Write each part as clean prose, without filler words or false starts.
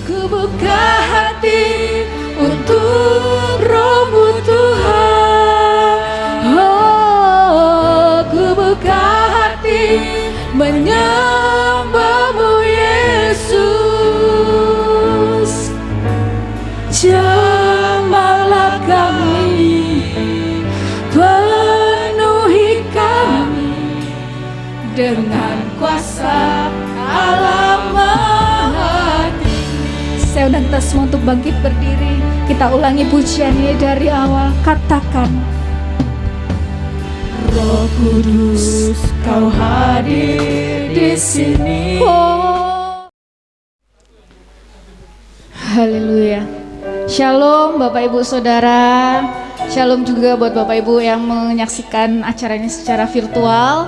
Ku buka hati untuk Roh-Mu Tuhan. Oh, ku buka hati menyembah-Mu Yesus. Jamahlah kami, penuhi kami dengan kuasa Allah Maha Tinggi. Saya undang kita semua untuk bangkit berdiri. Kita ulangi pujiannya dari awal. Katakan, Roh Kudus, Kau hadir di sini. Oh. Haleluya. Shalom Bapak Ibu Saudara. Shalom juga buat Bapak Ibu yang menyaksikan acara ini secara virtual.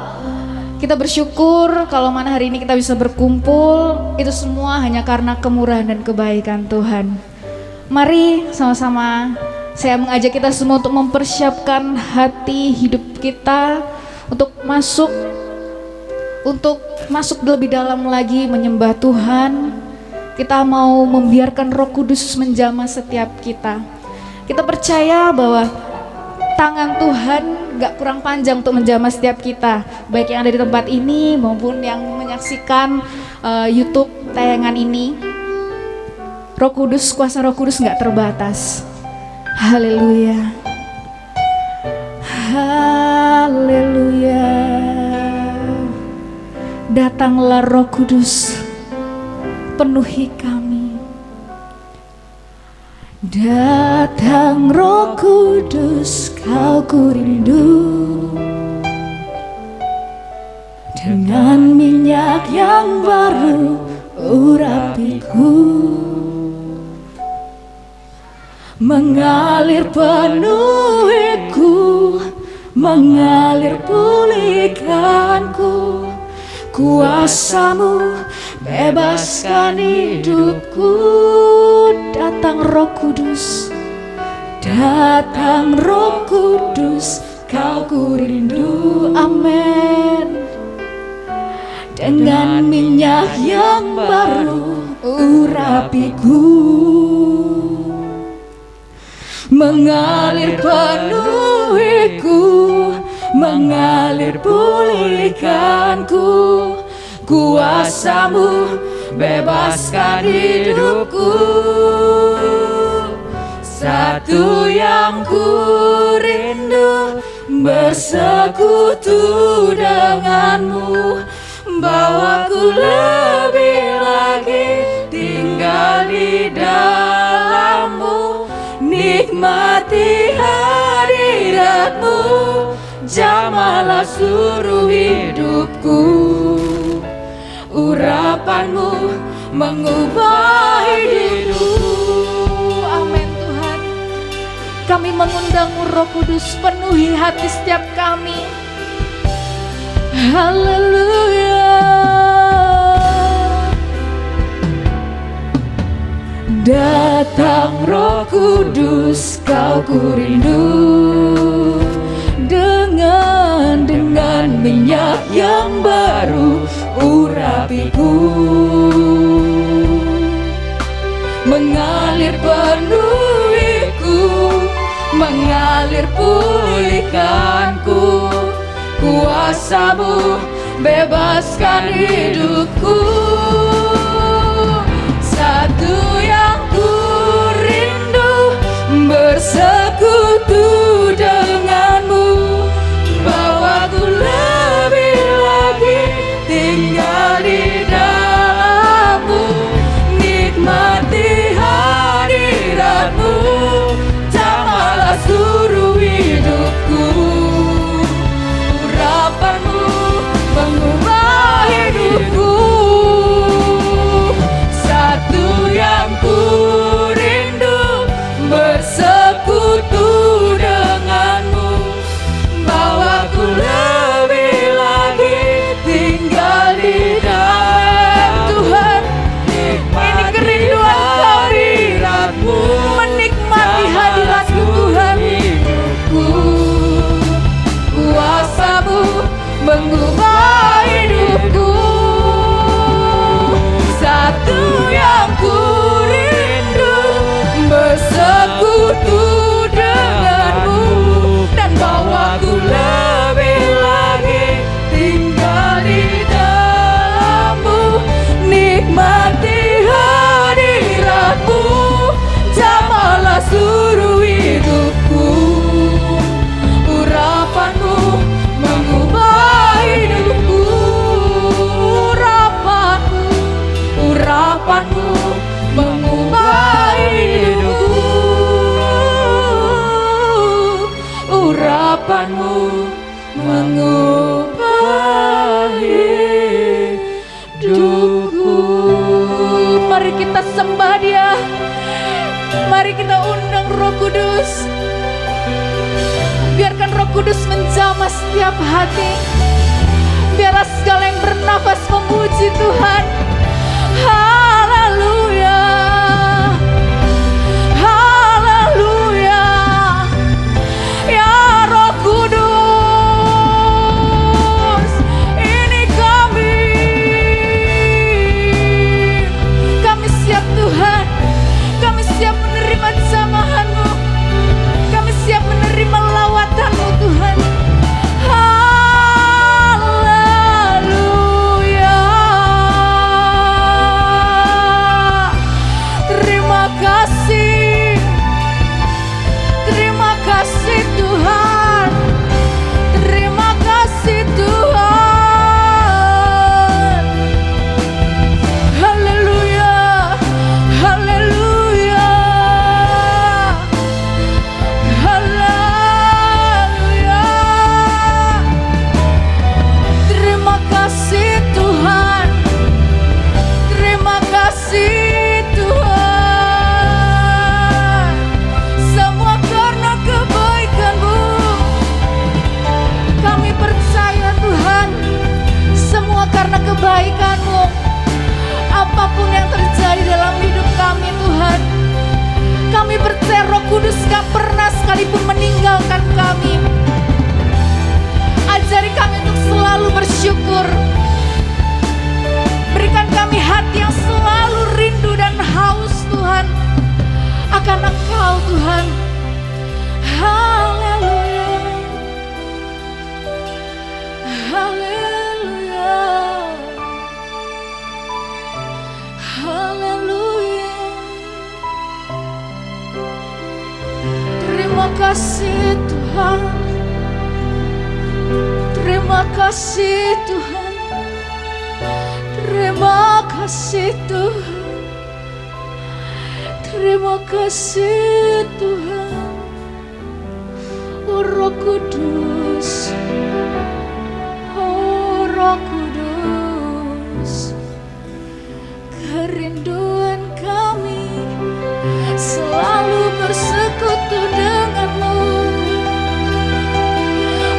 Kita bersyukur kalau mana hari ini kita bisa berkumpul. Itu semua hanya karena kemurahan dan kebaikan Tuhan. Mari sama-sama saya mengajak kita semua untuk mempersiapkan hati hidup kita untuk masuk lebih dalam lagi menyembah Tuhan. Kita mau membiarkan Roh Kudus menjamah setiap kita. Kita percaya bahwa tangan Tuhan gak kurang panjang untuk menjamah setiap kita, baik yang ada di tempat ini maupun yang menyaksikan YouTube tayangan ini. Roh Kudus, kuasa Roh Kudus gak terbatas. Haleluya. Haleluya. Datanglah Roh Kudus, penuhi kami. Datang Roh Kudus, Kau ku rindu. Dengan minyak yang baru urapiku, mengalir penuhiku, mengalir pulihkanku. Kuasa-Mu bebaskan hidupku. Datang Roh Kudus, datang Roh Kudus, Kau ku rindu. Amin. Dengan minyak yang baru urapiku, mengalir penuhiku, mengalir pulihkanku. Kuasa-Mu bebaskan hidupku. Satu yang ku rindu, bersekutu denganmu. Bawaku lebih lagi tinggal di dalam-Mu. Nikmati hadirat-Mu, jamahlah seluruh hidupku. Urapan-Mu mengubah hidupku. Amin Tuhan. Kami mengundang-Mu Roh Kudus, penuhi hati setiap kami. Haleluya. Datang Roh Kudus, Kau ku rindu. Dengan minyak yang baru urapiku, mengalir penuhiku, mengalir pulihkanku. Kuasa-Mu bebaskan hidupku. Satu yang ku rindu, bersekutu denganmu. Bawaku lebih lagi tinggal di dalam-Mu. Nikmati hadirat-Mu, jamahlah seluruh hidupku. Urapan-Mu mengubah hidupku. urapanmu mengubah hidupku. Mari kita sembah Dia. Mari kita undang Roh Kudus. Biarkan Roh Kudus menjamah setiap hati. Biarlah segala yang bernafas memuji Tuhan. Haleluya. Haleluya. Ya Roh Kudus, ini kami. Kami siap Tuhan. Kami siap menerima jamahan-Mu. Kami siap menerima lawatan-Mu Tuhan. Haleluya. Terima kasih. Terima kasih Tuhan. Terima kasih Tuhan. Haleluya. Haleluya. Haleluya. Terima kasih Tuhan. Terima kasih Tuhan. Semua karena kebaikan-Mu. Kami percaya Tuhan, semua karena kebaikan-Mu. Apapun yang terjadi dalam hidup kami Tuhan, kami percaya Roh Kudus gak pernah sekalipun meninggalkan kami. Ajari kami untuk selalu bersyukur. Berikan kami hati yang selalu rindu dan haus Tuhan akan Engkau Tuhan. Haleluya. Haleluya. Haleluya. Terima kasih Tuhan. Terima kasih Tuhan. Terima kasih Tuhan. Terima kasih Tuhan. Oh Roh Kudus, oh Roh Kudus, kerinduan kami selalu bersekutu dengan-Mu,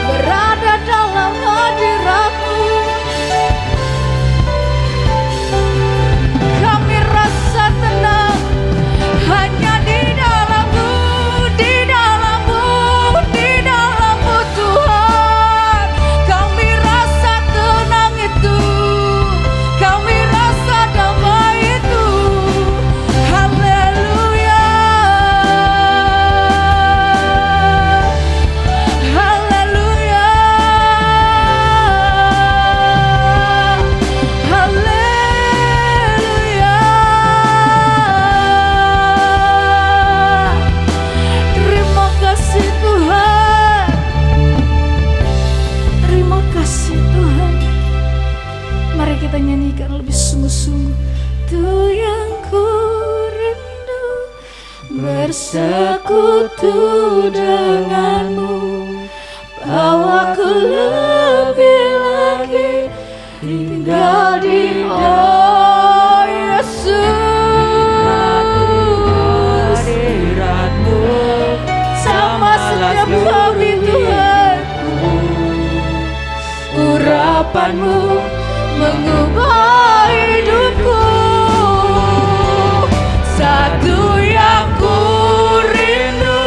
berada dalam hadirat-Mu. Kami rasa tenang hanya di dalam-Mu, di dalam-Mu, di dalam-Mu Tuhan. Kami rasa tenang itu, kami rasa damai itu. Haleluya. Haleluya. Haleluya. Terima kasih Tuhan. Terima kasih Tuhan. Mari kita nyanyikan lebih sungguh-sungguh. Tuh yang ku rindu bersekutu dengan-Mu, bawaku lebih lagi tinggal di Yesus. Hadirat-Mu Sama setiap kami Tuhan, urapan-Mu mengubah hidupku. Satu yang ku rindu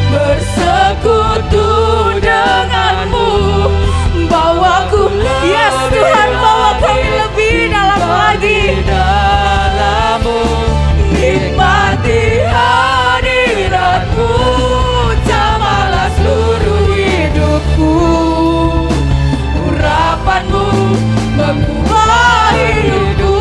bersekutu dengan-Mu, bawaku, yes Tuhan, bawa kami lebih dalam lagi. dalam-Mu, Nikmati hadirat-Mu, jamalah seluruh hidupku. Urapan-Mu mengubah hidupku.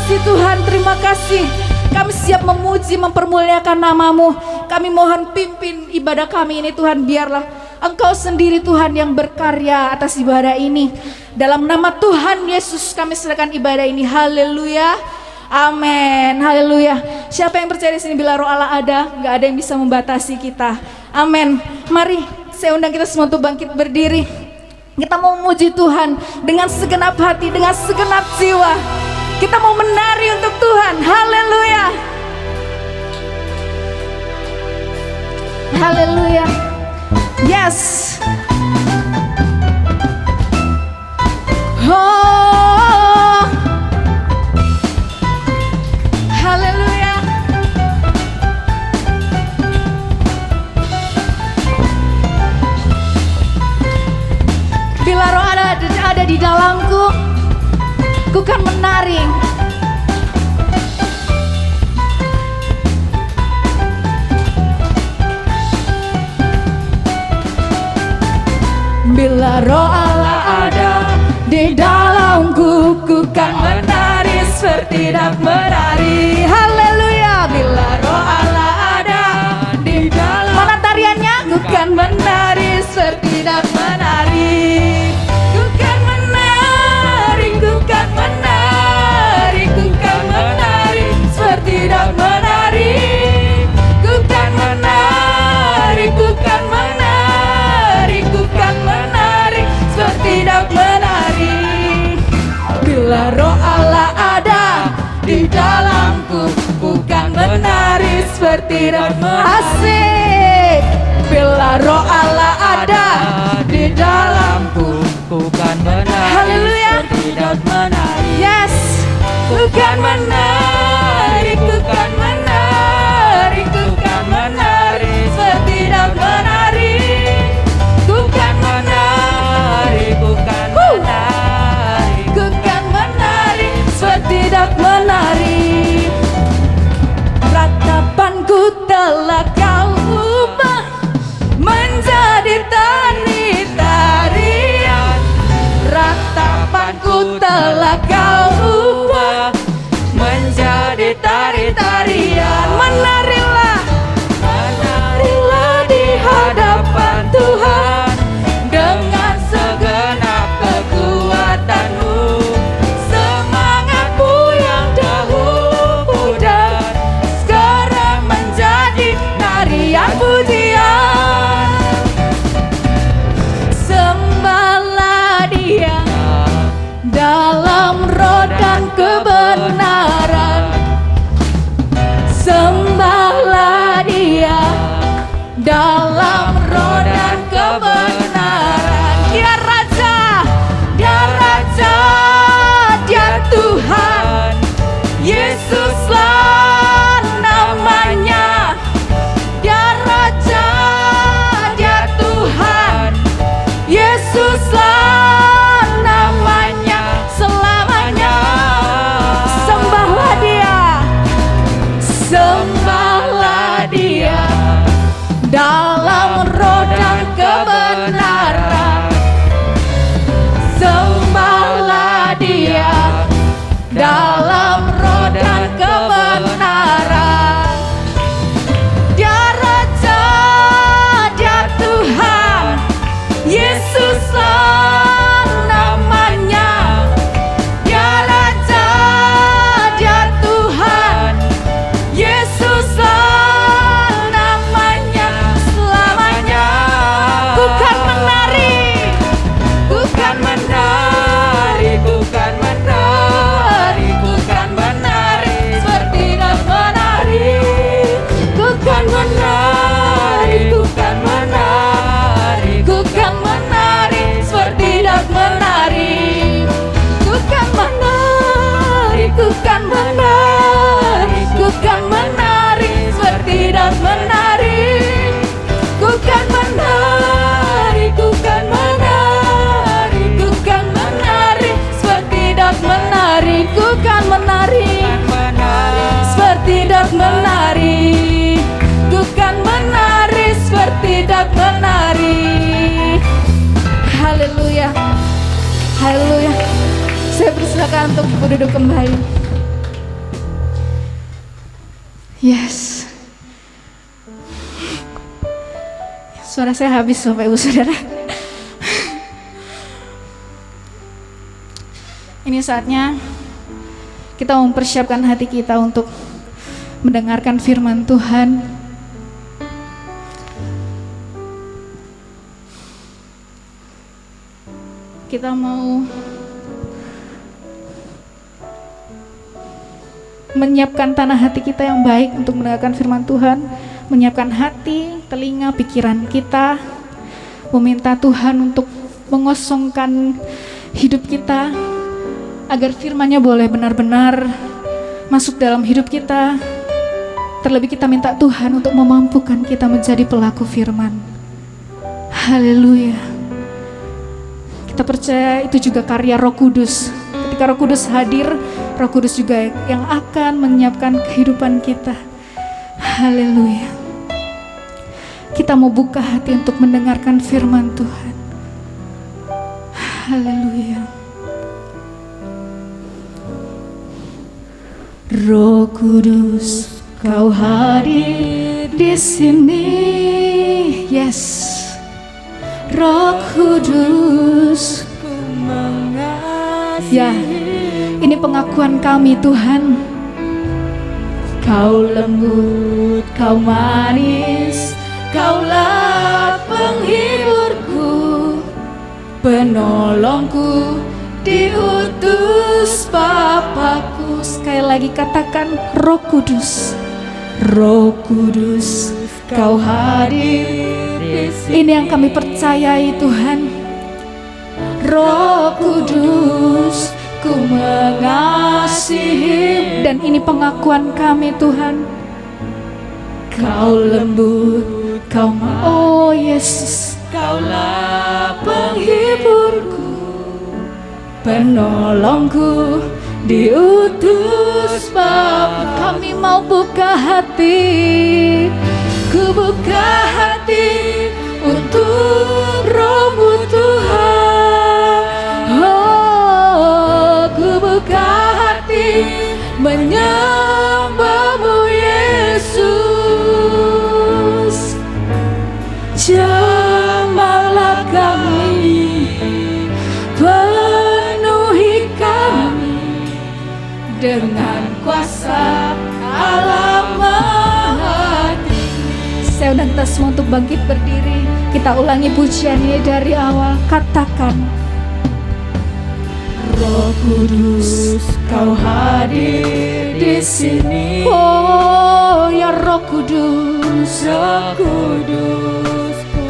kasih Tuhan, terima kasih. Kami siap memuji, mempermuliakan nama-Mu. Kami mohon pimpin ibadah kami ini Tuhan, biarlah Engkau sendiri Tuhan yang berkarya atas ibadah ini. Dalam nama Tuhan Yesus kami serahkan ibadah ini. Haleluya. Amin. Haleluya. Siapa yang percaya di sini bila Roh Allah ada, gak ada yang bisa membatasi kita. Amin. Mari saya undang kita semua untuk bangkit berdiri. Kita mau memuji Tuhan dengan segenap hati, dengan segenap jiwa. Kita mau menari untuk Tuhan. Haleluya. Haleluya. Yes. Oh. Haleluya. Bila Roh ada di dalamku, ku kan menari. Bila Roh Allah ada di dalamku, ku kan menari seperti dak menari. Haleluya. Bila Roh Allah ada di dalam, mana tariannya? Ku kan menari seperti dak menari. Ku kan menari, ku kan menari, ku kan menari seperti dak menari. Ku kan menari, ku kan menari, ku kan menari seperti dak menari. Bila Roh Allah ada di dalamku, bukan menari seperti dak menari. Asik. Bila Roh Allah ada di dalamku, bukan menari. Haleluya. Seperti dak menari. Yes. Bukan menari, bukan menari, bukan menari seperti dak menari. Bukan menari, Bukan menari. bukan menari seperti dak menari. Ratapanku telah kau ubah menjadi tari-tarian. Ratapanku telah kau ubah menjadi tari-tarian. Menarilah, menarilah di hadapan Tuhan dengan segenap kekuatanmu. Semangatmu yang dahulu dan sekarang menjadi narian pujian. Sembahlah Dia dalam roh dan kebenaran. Sembahlah Dia dalam roh dan kebenaran. Dia Raja, Dia Raja, Dia Tuhan. Yesuslah namanya. Dia Raja, Dia Tuhan. Yesuslah namanya selamanya. Sembahlah Dia, sembahlah Dia dalam roh dan kebenaran. Sembahlah Dia dalam roh dan kebenaran. Dia Raja, Dia Tuhan. Yesuslah namanya. Dia Raja, Dia Tuhan. Yesuslah namanya selamanya. Bukan menari, bukan menari, bukan menari, bukan menari seperti dak menari. Bukan menari, bukan menari, bukan menari seperti dak menari. Bukan menari, bukan menari, bukan menari seperti dak menari. Bukan menari, bukan menari, bukan menari seperti dak menari. Bukan menari seperti dak menari. Bukan menari seperti dak menari. Haleluya. Haleluya. Saya persilakan untuk berduduk kembali. Yes. Suara saya habis Bapak Ibu Saudara. Ini saatnya kita mempersiapkan hati kita untuk mendengarkan firman Tuhan. Kita mau menyiapkan tanah hati kita yang baik untuk mendengarkan firman Tuhan, menyiapkan hati, telinga, pikiran kita, meminta Tuhan untuk mengosongkan hidup kita agar firman-Nya boleh benar-benar masuk dalam hidup kita. Terlebih kita minta Tuhan untuk memampukan kita menjadi pelaku firman. Haleluya. Kita percaya itu juga karya Roh Kudus. Ketika Roh Kudus hadir, Roh Kudus juga yang akan menyiapkan kehidupan kita. Haleluya. Kita mau buka hati untuk mendengarkan firman Tuhan. Haleluya. Roh Kudus, Kau hadir di sini. Yes. Roh Kudus, Ku mengasihi. ya, ini pengakuan kami Tuhan. Kau lembut, Kau manis, Kaulah penghiburku, penolongku, diutus Bapakku. Sekali lagi katakan, Roh Kudus, Roh Kudus, Kau hadir. Ini yang kami percayai Tuhan. Roh Kudus, Ku mengasihi. Dan ini pengakuan kami Tuhan. Kau lembut, Kau oh Yesus, Kaulah penghiburku, penolongku, diutus Bapa. Kami mau buka hati, ku buka hati untuk Roh-Mu Tuhan. Oh, ku buka hati menyembah-Mu Yesus. Jamahlah kami, penuhi kami dengan kuasa Allah Maha Tinggi. Saya undang kita semua untuk bangkit berdiri. Kita ulangi pujiannya dari awal. Katakan, Roh Kudus, Kau hadir di sini. Oh ya Roh Kudus, Roh Kudus,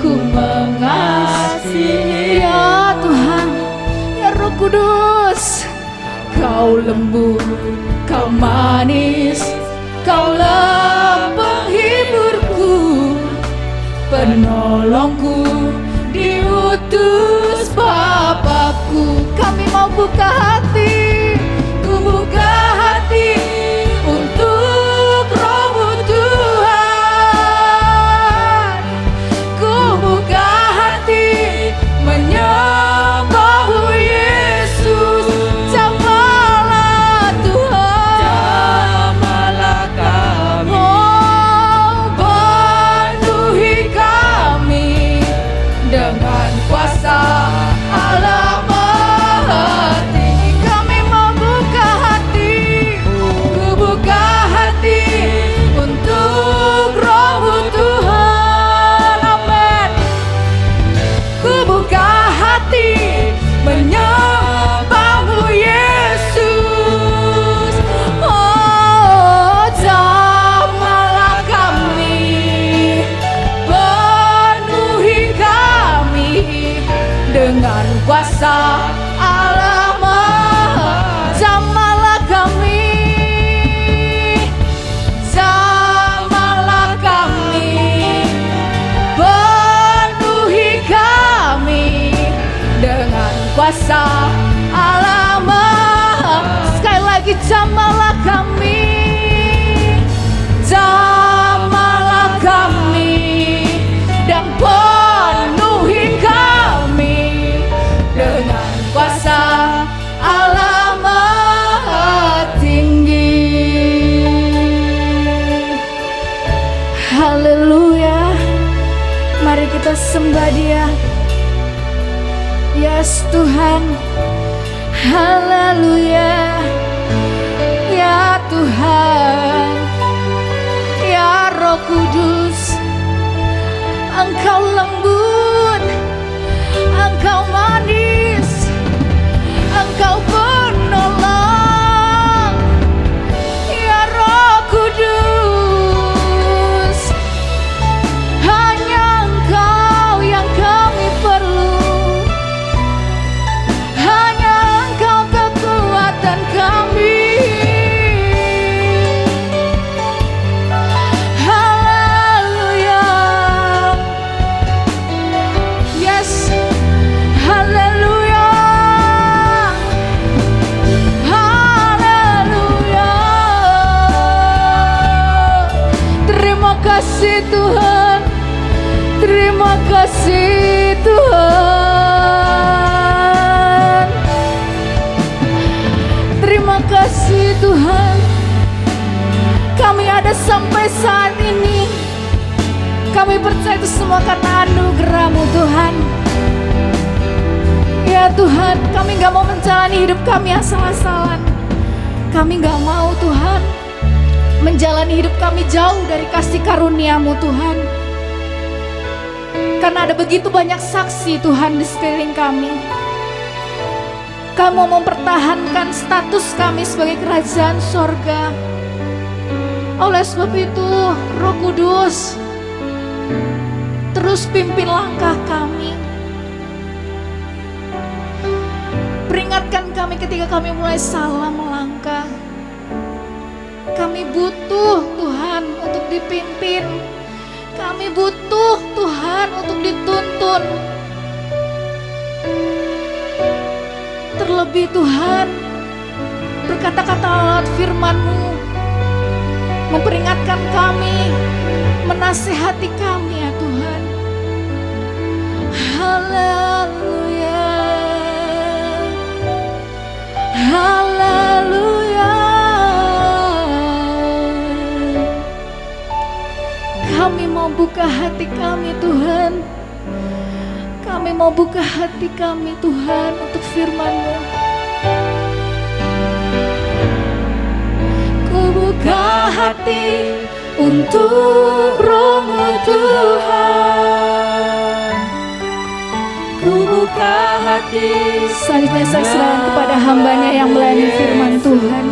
Ku mengasihi. Ya Tuhan, ya Roh Kudus, Kau lembut, Kau manis, Kaulah penghiburku, penolongku, diutus Bapakku. Kami mau buka hati, ku buka hati untuk Roh-Mu Tuhan. Ku buka hati menyembah-Mu Yesus. Jamahlah Tuhan, Jamahlah kami, oh penuhi kami dengan kuasa Allah Maha Tinggi. Kami mau buka hati, ku buka hati untuk Roh-Mu Tuhan. Amin. Ku buka hati menyembah-Mu Yesus. Oh, jamahlah kami, penuhi kami dengan kuasa Allah Maha. Jamahlah kami, jamahlah kami, penuhi kami dengan kuasa Allah Maha. Sekali lagi, jamahlah kami, jamahlah kami, dan penuhi kami dengan kuasa Allah Maha Tinggi. Haleluya. Mari kita sembah Dia. Yes Tuhan. Haleluya. Ya Tuhan, ya Roh Kudus, Engkau lembut, Engkau manis, Engkau penolong, ya Roh Kudus. Hanya Engkau yang kami perlu, hanya Engkau kekuatan kami. Haleluya. Yes. Haleluya. Haleluya. Terima kasih Tuhan. Terima kasih Tuhan. Terima kasih Tuhan. Kami ada sampai saat ini. Kami percaya itu semua karena anugerah-Mu Tuhan. Ya Tuhan, kami gak mau menjalani hidup kami asal-asalan. Kami gak mau Tuhan menjalani hidup kami jauh dari kasih karunia-Mu Tuhan. Karena ada begitu banyak saksi Tuhan di sekeliling kami. Kami mau mempertahankan status kami sebagai kerajaan sorga. Oleh sebab itu, Roh Kudus, terus pimpin langkah kami. Peringatkan kami ketika kami mulai salah melangkah. Kami butuh Tuhan untuk dipimpin. Kami butuh Tuhan untuk dituntun. Terlebih Tuhan, berkata-kata lewat firman-Mu memperingatkan kami, menasihati kami ya Tuhan. Haleluya. Haleluya. Kami mau buka hati kami Tuhan. Kami mau buka hati kami Tuhan untuk firman-Mu. Ku buka hati untuk Roh-Mu Tuhan. Ku buka hati. Selanjutnya saya serahkan kepada hamba-Nya yang melayani firman Tuhan.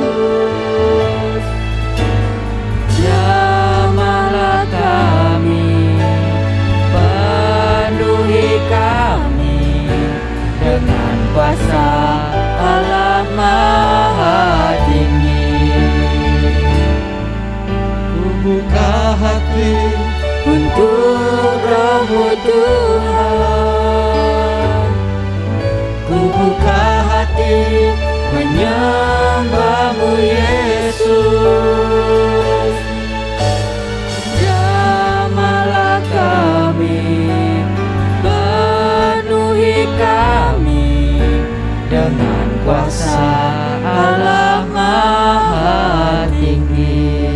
Jamahlah kami, penuhi kami dengan kuasa Allah Maha Tinggi. Ku buka hati untuk Roh-Mu Tuhan. Ku buka hati menyembah-Mu Yesus. Jamahlah kami, penuhi kami dengan kuasa Allah Maha Tinggi.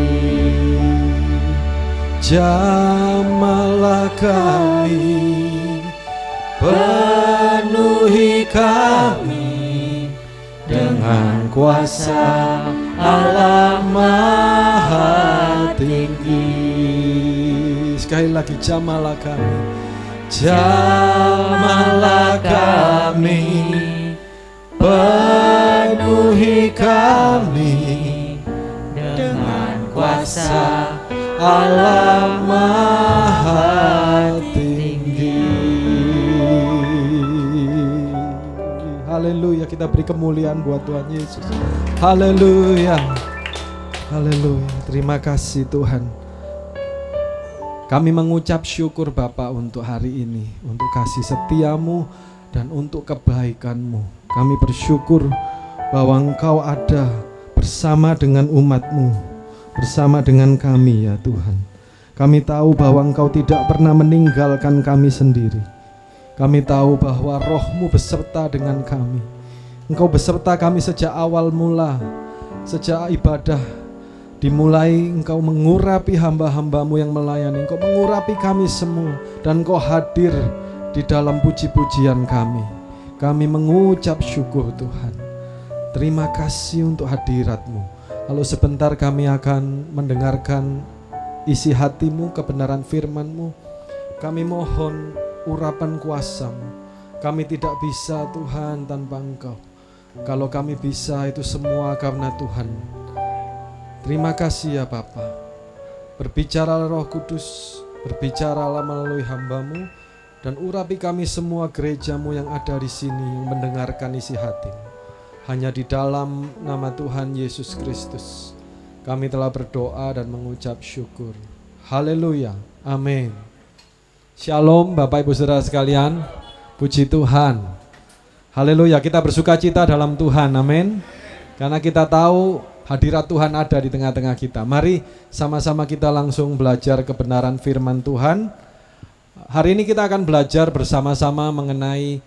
Jamahlah kami, penuhi kami dengan kuasa Allah Maha Tinggi. Sekali lagi, jamahlah kami, jamahlah kami, penuhi kami dengan kuasa Allah Maha Tinggi. Haleluya, kita beri kemuliaan buat Tuhan Yesus. Haleluya. Haleluya. Terima kasih Tuhan. Kami mengucap syukur Bapa untuk hari ini, untuk kasih setia-Mu dan untuk kebaikan-Mu. Kami bersyukur bahwa Engkau ada bersama dengan umat-Mu, bersama dengan kami ya Tuhan. Kami tahu bahwa Engkau tidak pernah meninggalkan kami sendiri. Kami tahu bahwa Roh-Mu beserta dengan kami. Engkau beserta kami sejak awal mula, sejak ibadah Dimulai Engkau mengurapi hamba-hambamu yang melayani, Engkau mengurapi kami semua, dan Engkau hadir di dalam puji-pujian kami. Kami mengucap syukur Tuhan. Terima kasih untuk hadirat-Mu. Lalu sebentar kami akan mendengarkan isi hati-Mu, kebenaran firman-Mu. Kami mohon urapan kuasa-Mu. Kami tidak bisa Tuhan tanpa Engkau. Kalau kami bisa itu semua karena Tuhan. Terima kasih ya Bapa. Berbicaralah Roh Kudus, berbicaralah melalui hamba-Mu, dan urapi kami semua gereja-Mu yang ada di sini yang mendengarkan isi hati-Mu. Hanya di dalam nama Tuhan Yesus Kristus kami telah berdoa dan mengucap syukur. Haleluya, amin. Shalom Bapak Ibu Saudara sekalian, puji Tuhan. Haleluya, kita bersuka cita dalam Tuhan, amin. Karena kita tahu hadirat Tuhan ada di tengah-tengah kita. Mari sama-sama kita langsung belajar kebenaran firman Tuhan. Hari ini kita akan belajar bersama-sama mengenai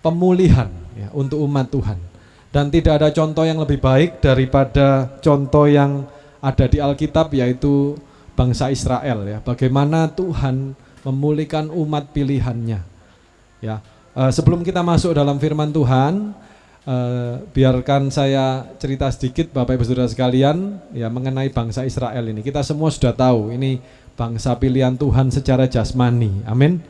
pemulihan ya, untuk umat Tuhan. Dan tidak ada contoh yang lebih baik daripada contoh yang ada di Alkitab, yaitu bangsa Israel ya. Bagaimana Tuhan memulihkan umat pilihannya. Ya, sebelum kita masuk dalam firman Tuhan, biarkan saya cerita sedikit Bapak Ibu Saudara sekalian ya mengenai bangsa Israel ini. Kita semua sudah tahu ini bangsa pilihan Tuhan secara jasmani. Amin.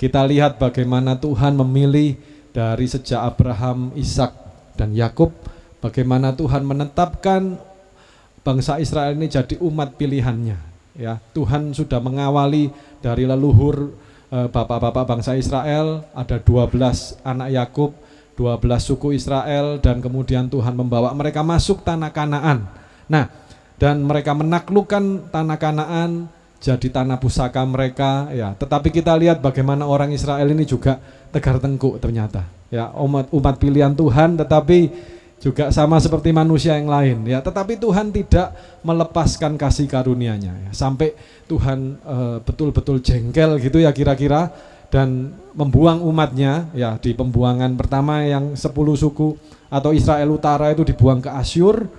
Kita lihat bagaimana Tuhan memilih dari sejak Abraham, Ishak dan Yakub, bagaimana Tuhan menetapkan bangsa Israel ini jadi umat pilihannya. Ya, Tuhan sudah mengawali dari leluhur bapak-bapak bangsa Israel, ada 12 anak Yakub, 12 suku Israel, dan kemudian Tuhan membawa mereka masuk tanah Kanaan. Nah, dan mereka menaklukkan tanah Kanaan jadi tanah pusaka mereka ya. Tetapi kita lihat bagaimana orang Israel ini juga tegar tengkuk ternyata. Ya, umat pilihan Tuhan, tetapi juga sama seperti manusia yang lain ya. Tetapi Tuhan tidak melepaskan kasih karunia-Nya ya. Sampai Tuhan betul-betul jengkel gitu ya kira-kira, dan membuang umatnya ya. Di pembuangan pertama yang 10 suku atau Israel Utara itu dibuang ke Asyur,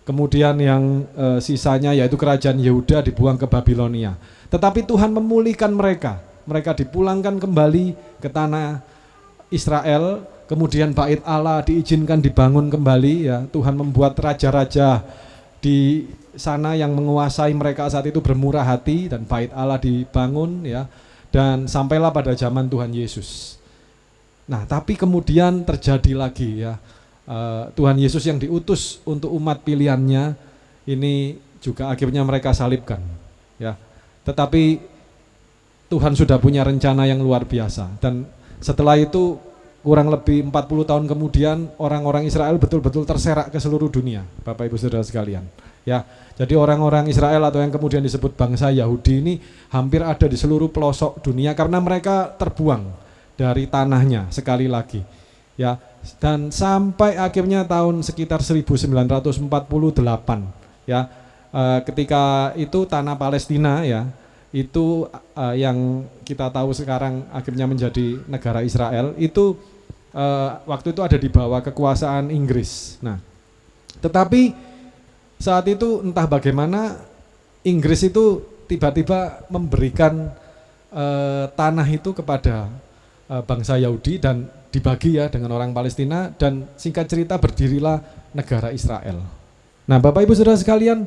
kemudian yang sisanya yaitu kerajaan Yehuda dibuang ke Babilonia. Tetapi Tuhan memulihkan mereka dipulangkan kembali ke tanah Israel, kemudian bait Allah diizinkan dibangun kembali ya. Tuhan membuat raja-raja di sana yang menguasai mereka saat itu bermurah hati, dan bait Allah dibangun ya. Dan sampailah pada zaman Tuhan Yesus. Nah, tapi kemudian terjadi lagi ya, Tuhan Yesus yang diutus untuk umat pilihannya ini juga akhirnya mereka salibkan ya. Tetapi Tuhan sudah punya rencana yang luar biasa, dan setelah itu kurang lebih 40 tahun kemudian orang-orang Israel betul-betul terserak ke seluruh dunia, Bapak Ibu Saudara sekalian. Ya, jadi orang-orang Israel atau yang kemudian disebut bangsa Yahudi ini hampir ada di seluruh pelosok dunia karena mereka terbuang dari tanahnya sekali lagi. Ya, dan sampai akhirnya tahun sekitar 1948 ya, ketika itu tanah Palestina ya, itu yang kita tahu sekarang akhirnya menjadi negara Israel, itu waktu itu ada di bawah kekuasaan Inggris. Nah, tetapi saat itu entah bagaimana Inggris itu tiba-tiba memberikan tanah itu kepada bangsa Yahudi dan dibagi ya dengan orang Palestina, dan singkat cerita berdirilah negara Israel. Nah, Bapak Ibu Saudara sekalian,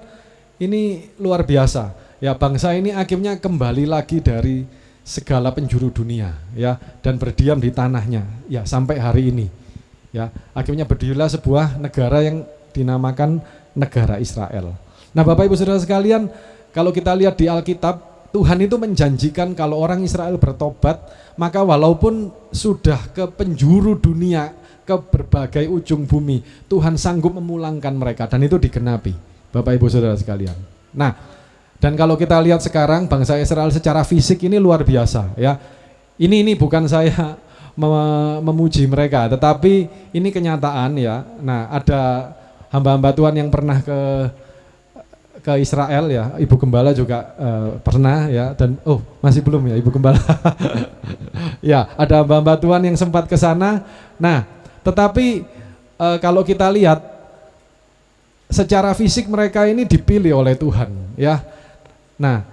ini luar biasa. Ya, bangsa ini akhirnya kembali lagi dari segala penjuru dunia ya, dan berdiam di tanahnya ya sampai hari ini. Ya, akhirnya berdirilah sebuah negara yang dinamakan negara Israel. Nah, Bapak Ibu Saudara sekalian, kalau kita lihat di Alkitab, Tuhan itu menjanjikan kalau orang Israel bertobat, maka walaupun sudah ke penjuru dunia, ke berbagai ujung bumi, Tuhan sanggup memulangkan mereka, dan itu digenapi, Bapak Ibu Saudara sekalian. Nah, dan kalau kita lihat sekarang bangsa Israel secara fisik ini luar biasa ya. Ini bukan saya memuji mereka, tetapi ini kenyataan ya. Nah, ada hamba-hamba Tuhan yang pernah ke Israel ya, Ibu Gembala juga pernah ya, dan masih belum ya Ibu Gembala. Ya, ada hamba-hamba Tuhan yang sempat ke sana. Nah, tetapi kalau kita lihat secara fisik mereka ini dipilih oleh Tuhan, ya. Nah,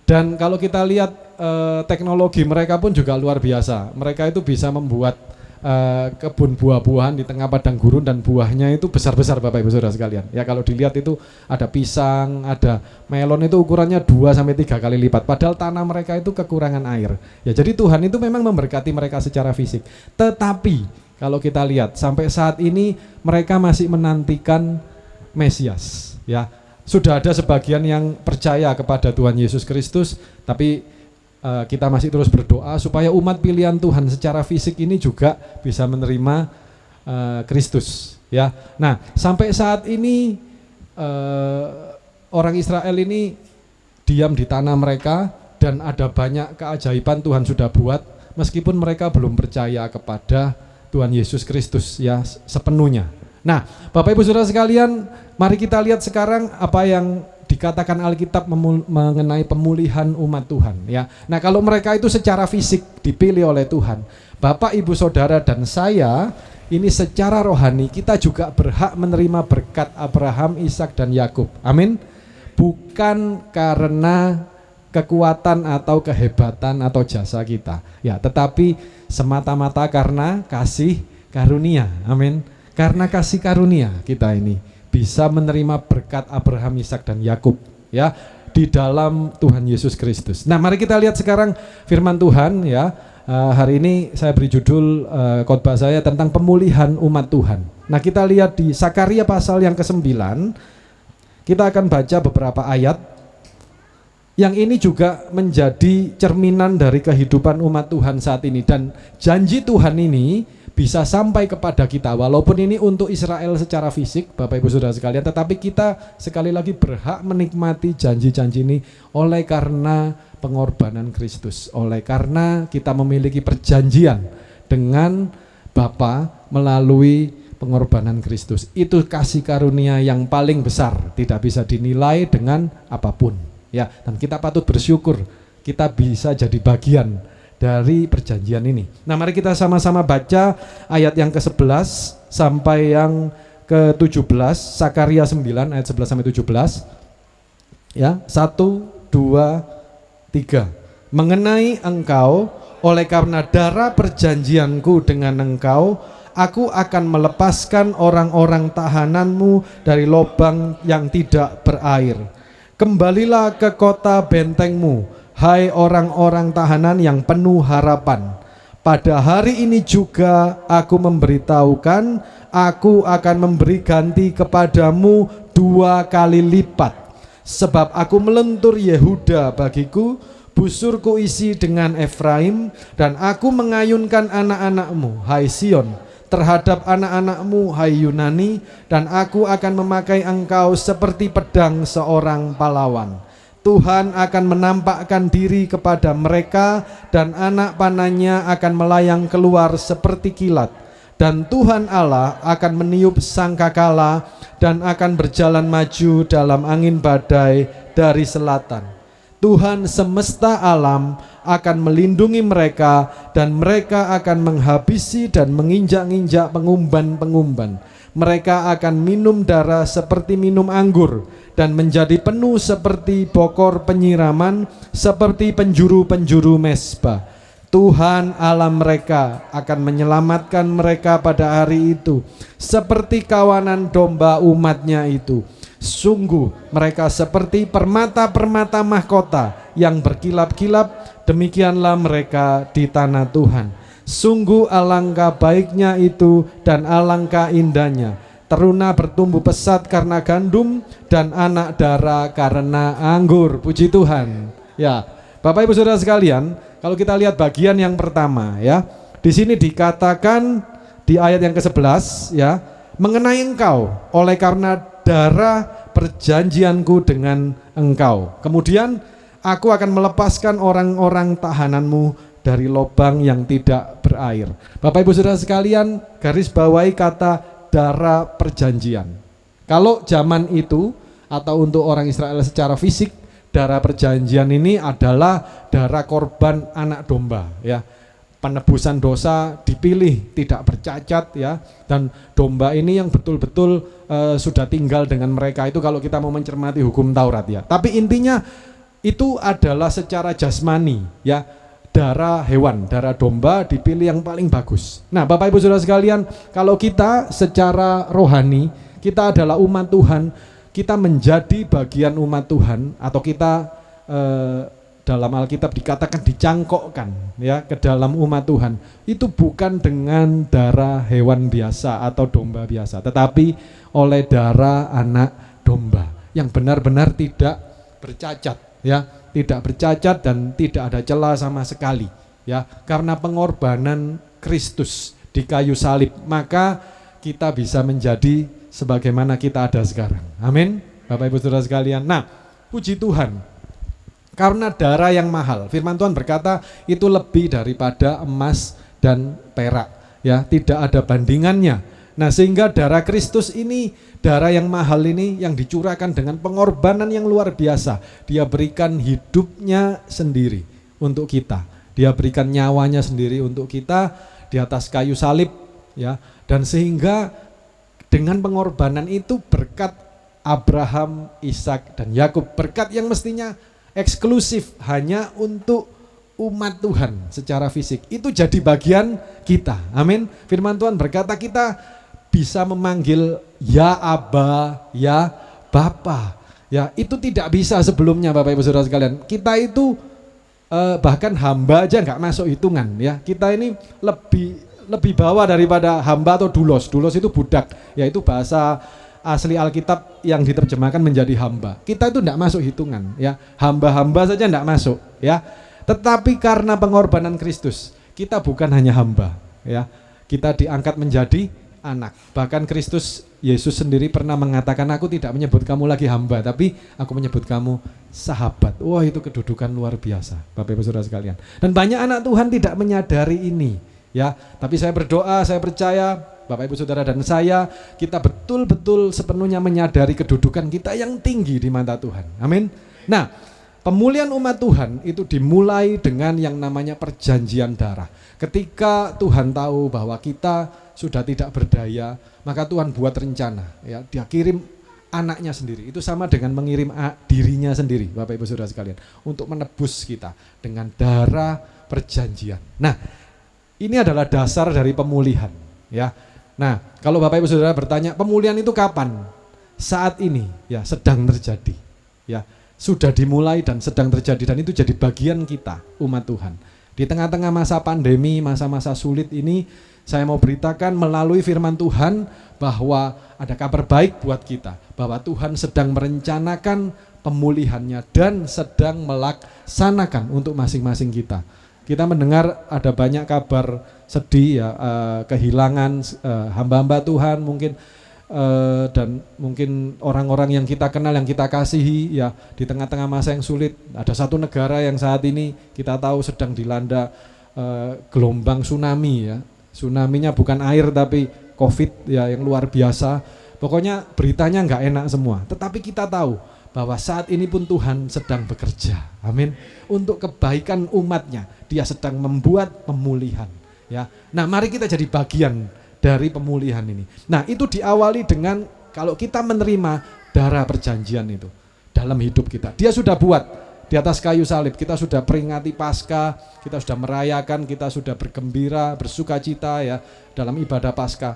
dan kalau kita lihat teknologi mereka pun juga luar biasa. Mereka itu bisa membuat kebun buah-buahan di tengah padang gurun dan buahnya itu besar-besar Bapak Ibu Saudara sekalian. Ya, kalau dilihat itu ada pisang, ada melon itu ukurannya 2 sampai 3 kali lipat. Padahal tanah mereka itu kekurangan air. Ya, jadi Tuhan itu memang memberkati mereka secara fisik. Tetapi kalau kita lihat sampai saat ini mereka masih menantikan Mesias. Ya, sudah ada sebagian yang percaya kepada Tuhan Yesus Kristus, tapi kita masih terus berdoa supaya umat pilihan Tuhan secara fisik ini juga bisa menerima Kristus, ya. Nah, sampai saat ini orang Israel ini diam di tanah mereka dan ada banyak keajaiban Tuhan sudah buat meskipun mereka belum percaya kepada Tuhan Yesus Kristus, ya, sepenuhnya. Nah, Bapak Ibu Saudara sekalian, mari kita lihat sekarang apa yang dikatakan Alkitab mengenai pemulihan umat Tuhan, ya. Nah, kalau mereka itu secara fisik dipilih oleh Tuhan, Bapak Ibu Saudara dan saya ini secara rohani kita juga berhak menerima berkat Abraham, Ishak dan Yakub. Amin. Bukan karena kekuatan atau kehebatan atau jasa kita, ya, tetapi semata-mata karena kasih karunia. Amin. Karena kasih karunia kita ini bisa menerima berkat Abraham, Ishak dan Yakub, ya, di dalam Tuhan Yesus Kristus. Nah, mari kita lihat sekarang firman Tuhan, ya. Hari ini saya beri judul khotbah saya tentang pemulihan umat Tuhan. Nah, kita lihat di Sakaria pasal yang ke-9. Kita akan baca beberapa ayat yang ini juga menjadi cerminan dari kehidupan umat Tuhan saat ini, dan janji Tuhan ini bisa sampai kepada kita, walaupun ini untuk Israel secara fisik, Bapak Ibu Saudara sekalian, tetapi kita sekali lagi berhak menikmati janji-janji ini oleh karena pengorbanan Kristus, oleh karena kita memiliki perjanjian dengan Bapa melalui pengorbanan Kristus. Itu kasih karunia yang paling besar, tidak bisa dinilai dengan apapun, ya. Dan kita patut bersyukur kita bisa jadi bagian dari perjanjian ini. Nah, mari kita sama-sama baca ayat yang ke-11 sampai yang ke-17, Sakaria 9 ayat 11 sampai 17. Ya, 1, 2, 3. Mengenai engkau, oleh karena darah perjanjianku dengan engkau, aku akan melepaskan orang-orang tahananmu dari lubang yang tidak berair. Kembalilah ke kota bentengmu, hai orang-orang tahanan yang penuh harapan. Pada hari ini juga aku memberitahukan, aku akan memberi ganti kepadamu 2 kali lipat. Sebab aku melentur Yehuda bagiku, busurku isi dengan Efraim, dan aku mengayunkan anak-anakmu, hai Sion, terhadap anak-anakmu, hai Yunani, dan aku akan memakai engkau seperti pedang seorang pahlawan. Tuhan akan menampakkan diri kepada mereka dan anak panahnya akan melayang keluar seperti kilat. Dan Tuhan Allah akan meniup sangkakala dan akan berjalan maju dalam angin badai dari selatan. Tuhan semesta alam akan melindungi mereka dan mereka akan menghabisi dan menginjak-injak pengumban-pengumban. Mereka akan minum darah seperti minum anggur dan menjadi penuh seperti bokor penyiraman, seperti penjuru-penjuru mesbah. Tuhan Allah mereka akan menyelamatkan mereka pada hari itu, seperti kawanan domba umatnya itu. Sungguh mereka seperti permata-permata mahkota yang berkilap-kilap, demikianlah mereka di tanah Tuhan. Sungguh alangkah baiknya itu dan alangkah indahnya. Teruna bertumbuh pesat karena gandum dan anak dara karena anggur. Puji Tuhan. Ya, Bapak Ibu Saudara sekalian, kalau kita lihat bagian yang pertama, ya, di sini dikatakan di ayat yang ke-11, ya, mengenai engkau, oleh karena darah perjanjianku dengan engkau. Kemudian aku akan melepaskan orang-orang tahananmu dari lubang yang tidak berair. Bapak Ibu Saudara sekalian, garis bawahi kata darah perjanjian. Kalau zaman itu atau untuk orang Israel secara fisik, darah perjanjian ini adalah darah korban anak domba, ya. penebusan dosa dipilih tidak bercacat ya, dan domba ini yang betul-betul sudah tinggal dengan mereka itu kalau kita mau mencermati hukum Taurat ya. Tapi intinya itu adalah secara jasmani ya, darah hewan, darah domba dipilih yang paling bagus. Nah Bapak Ibu Saudara sekalian, kalau kita secara rohani, kita adalah umat Tuhan, kita menjadi bagian umat Tuhan, atau kita dalam Alkitab dikatakan dicangkokkan ya ke dalam umat Tuhan, itu bukan dengan darah hewan biasa atau domba biasa, tetapi oleh darah anak domba yang benar-benar tidak bercacat ya, tidak bercacat dan tidak ada celah sama sekali ya, karena pengorbanan Kristus di kayu salib, maka kita bisa menjadi sebagaimana kita ada sekarang. Amin Bapak Ibu Saudara sekalian. Nah puji Tuhan, karena darah yang mahal, firman Tuhan berkata itu lebih daripada emas dan perak ya, tidak ada bandingannya. Nah sehingga darah Kristus ini, darah yang mahal ini yang dicurahkan dengan pengorbanan yang luar biasa. Dia berikan hidupnya sendiri untuk kita, dia berikan nyawanya sendiri untuk kita di atas kayu salib ya. Dan sehingga dengan pengorbanan itu berkat Abraham, Ishak dan Yakub, berkat yang mestinya eksklusif hanya untuk umat Tuhan secara fisik, itu jadi bagian kita. Amin. Firman Tuhan berkata kita bisa memanggil ya Aba, ya Bapa. Ya, itu tidak bisa sebelumnya Bapak Ibu Saudara sekalian. Kita itu bahkan hamba aja nggak masuk hitungan ya. Kita ini lebih bawah daripada hamba atau dulos. Dulos itu budak, yaitu bahasa asli Alkitab yang diterjemahkan menjadi hamba. Kita itu tidak masuk hitungan ya, hamba-hamba saja tidak masuk ya. Tetapi karena pengorbanan Kristus, kita bukan hanya hamba ya, kita diangkat menjadi anak. Bahkan Kristus Yesus sendiri pernah mengatakan, aku tidak menyebut kamu lagi hamba, tapi aku menyebut kamu sahabat. Wah itu kedudukan luar biasa Bapak Ibu Saudara sekalian. Dan banyak anak Tuhan tidak menyadari ini ya. Tapi saya berdoa, saya percaya Bapak Ibu Saudara dan saya, kita betul-betul sepenuhnya menyadari kedudukan kita yang tinggi di mata Tuhan. Amin. Nah, pemulihan umat Tuhan itu dimulai dengan yang namanya perjanjian darah. Ketika Tuhan tahu bahwa kita sudah tidak berdaya, maka Tuhan buat rencana ya, dia kirim anaknya sendiri. Itu sama dengan mengirim dirinya sendiri Bapak Ibu Saudara sekalian, untuk menebus kita dengan darah perjanjian. Nah, ini adalah dasar dari pemulihan ya. Nah, kalau Bapak Ibu Saudara bertanya, pemulihan itu kapan? Saat ini ya, sedang terjadi. Ya, sudah dimulai dan sedang terjadi, dan itu jadi bagian kita umat Tuhan. Di tengah-tengah masa pandemi, masa-masa sulit ini, saya mau beritakan melalui firman Tuhan bahwa ada kabar baik buat kita, bahwa Tuhan sedang merencanakan pemulihannya dan sedang melaksanakan untuk masing-masing kita. Kita mendengar ada banyak kabar sedih ya, kehilangan hamba-hamba Tuhan mungkin, dan mungkin orang-orang yang kita kenal, yang kita kasihi ya, di tengah-tengah masa yang sulit. Ada satu negara yang saat ini kita tahu sedang dilanda gelombang tsunami ya. Tsunaminya bukan air tapi COVID ya, yang luar biasa. Pokoknya beritanya nggak enak semua. Tetapi kita tahu bahwa saat ini pun Tuhan sedang bekerja, amin, untuk kebaikan umatnya. Dia sedang membuat pemulihan ya. Nah mari kita jadi bagian dari pemulihan ini. Nah itu diawali dengan kalau kita menerima darah perjanjian itu dalam hidup kita. Dia sudah buat di atas kayu salib, kita sudah peringati Paskah, kita sudah merayakan, kita sudah bergembira, bersuka cita ya dalam ibadah Paskah.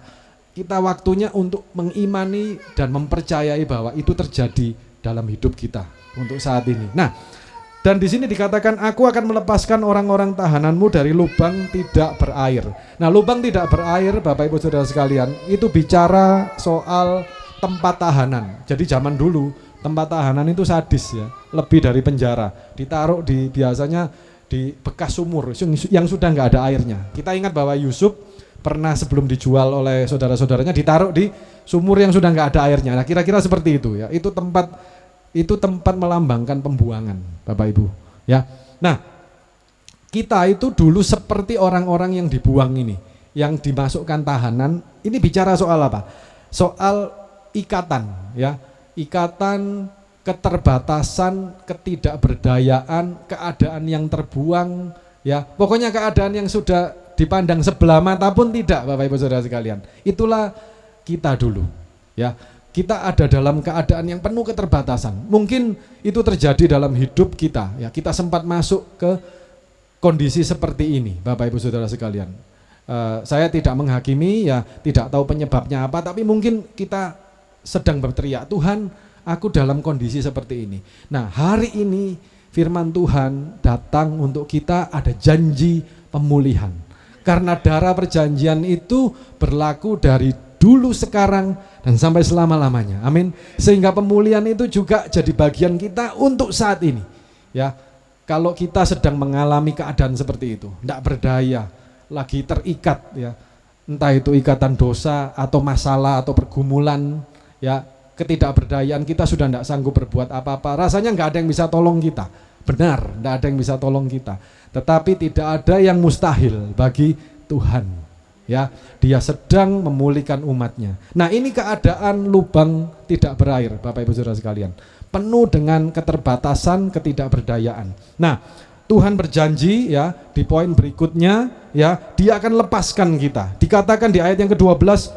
Kita waktunya untuk mengimani dan mempercayai bahwa itu terjadi dalam hidup kita untuk saat ini. Nah, dan di sini dikatakan, aku akan melepaskan orang-orang tahananmu dari lubang tidak berair. Nah, lubang tidak berair, Bapak Ibu Saudara sekalian, itu bicara soal tempat tahanan. Jadi zaman dulu tempat tahanan itu sadis ya, lebih dari penjara. Ditaruh di biasanya di bekas sumur yang sudah nggak ada airnya. Kita ingat bahwa Yusuf pernah sebelum dijual oleh saudara-saudaranya ditaruh di sumur yang sudah nggak ada airnya. Nah, kira-kira seperti itu ya. Itu tempat melambangkan pembuangan, Bapak Ibu. Ya. Nah, kita itu dulu seperti orang-orang yang dibuang ini, yang dimasukkan tahanan. Ini bicara soal apa? Soal ikatan, ya. Ikatan, keterbatasan, ketidakberdayaan, keadaan yang terbuang, Ya, pokoknya keadaan yang sudah dipandang sebelah mata pun tidak, Bapak Ibu Saudara sekalian. Itulah kita dulu. Ya, kita ada dalam keadaan yang penuh keterbatasan. Mungkin itu terjadi dalam hidup kita. Ya, kita sempat masuk ke kondisi seperti ini, Bapak Ibu Saudara sekalian. Saya tidak menghakimi, ya tidak tahu penyebabnya apa, tapi mungkin kita sedang berteriak, Tuhan, aku dalam kondisi seperti ini. Nah, hari ini firman Tuhan datang untuk kita, ada janji pemulihan. Karena darah perjanjian itu berlaku dari dulu, sekarang, dan sampai selama-lamanya. Amin. Sehingga pemulihan itu juga jadi bagian kita untuk saat ini. Ya, kalau kita sedang mengalami keadaan seperti itu, tidak berdaya, lagi terikat, ya, entah itu ikatan dosa atau masalah atau pergumulan, ya, ketidakberdayaan kita sudah tidak sanggup berbuat apa-apa. Rasanya nggak ada yang bisa tolong kita. Benar, tidak ada yang bisa tolong kita. Tetapi tidak ada yang mustahil bagi Tuhan. Ya, Dia sedang memulihkan umatnya. Nah, ini keadaan lubang tidak berair, Bapak Ibu Saudara sekalian, penuh dengan keterbatasan, ketidakberdayaan. Nah, Tuhan berjanji, ya, di poin berikutnya, ya, Dia akan lepaskan kita. Dikatakan di ayat yang ke-12,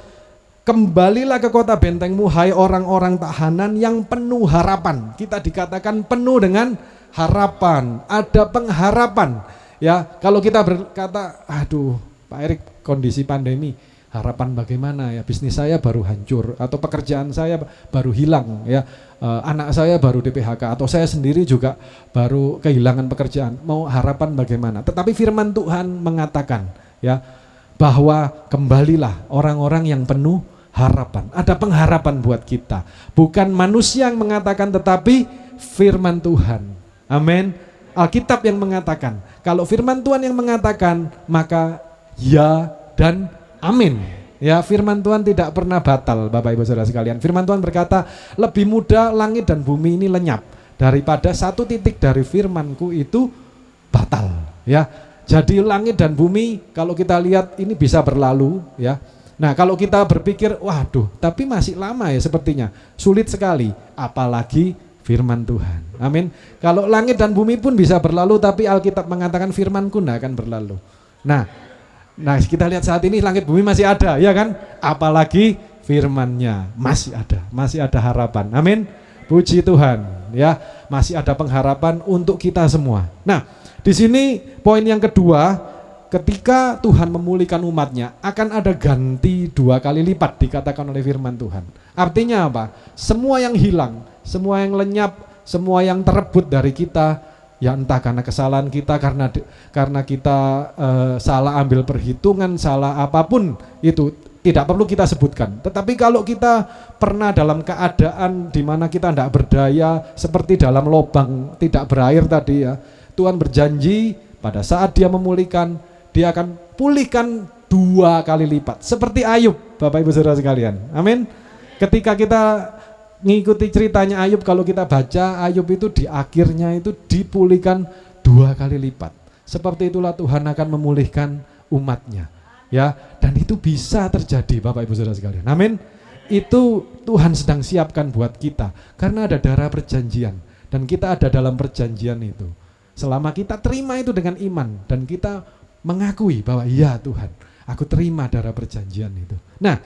kembalilah ke kota bentengmu, hai orang-orang tahanan yang penuh harapan. Kita dikatakan penuh dengan harapan, ada pengharapan. Ya, kalau kita berkata, aduh, Pak Erik, kondisi pandemi, harapan bagaimana ya? Bisnis saya baru hancur, atau pekerjaan saya baru hilang, ya, anak saya baru di PHK, atau saya sendiri juga baru kehilangan pekerjaan. Mau harapan bagaimana? Tetapi firman Tuhan mengatakan, ya, bahwa kembalilah orang-orang yang penuh harapan. Ada pengharapan buat kita. Bukan manusia yang mengatakan, tetapi firman Tuhan. Amin. Alkitab yang mengatakan. Kalau firman Tuhan yang mengatakan, maka ya dan amin. Ya, firman Tuhan tidak pernah batal, Bapak Ibu Saudara sekalian. Firman Tuhan berkata, lebih mudah langit dan bumi ini lenyap daripada satu titik dari firmanku itu batal. Ya, jadi langit dan bumi kalau kita lihat ini bisa berlalu, ya. Nah, kalau kita berpikir, waduh, tapi masih lama ya sepertinya, sulit sekali, apalagi firman Tuhan. Amin. Kalau langit dan bumi pun bisa berlalu, tapi Alkitab mengatakan firmanku tidak akan berlalu. Nah, kita lihat saat ini langit bumi masih ada, ya kan? Apalagi firman-Nya masih ada harapan. Amin. Puji Tuhan, ya, masih ada pengharapan untuk kita semua. Nah, di sini poin yang kedua, ketika Tuhan memulihkan umatnya, akan ada ganti 2 kali lipat, dikatakan oleh firman Tuhan. Artinya apa? Semua yang hilang, semua yang lenyap, semua yang terebut dari kita, ya entah karena kesalahan kita, karena kita salah ambil perhitungan, salah apapun itu, tidak perlu kita sebutkan. Tetapi kalau kita pernah dalam keadaan di mana kita tidak berdaya, seperti dalam lubang tidak berair tadi, ya, Tuhan berjanji pada saat Dia memulihkan, Dia akan pulihkan 2 kali lipat. Seperti Ayub, Bapak Ibu Saudara sekalian. Amin. Ketika kita ngikuti ceritanya Ayub, kalau kita baca Ayub itu di akhirnya itu dipulihkan 2 kali lipat. Seperti itulah Tuhan akan memulihkan umatnya, ya, dan itu bisa terjadi, Bapak Ibu Saudara sekalian. Amin. Itu Tuhan sedang siapkan buat kita karena ada darah perjanjian dan kita ada dalam perjanjian itu. Selama kita terima itu dengan iman dan kita mengakui bahwa ya Tuhan, aku terima darah perjanjian itu. Nah,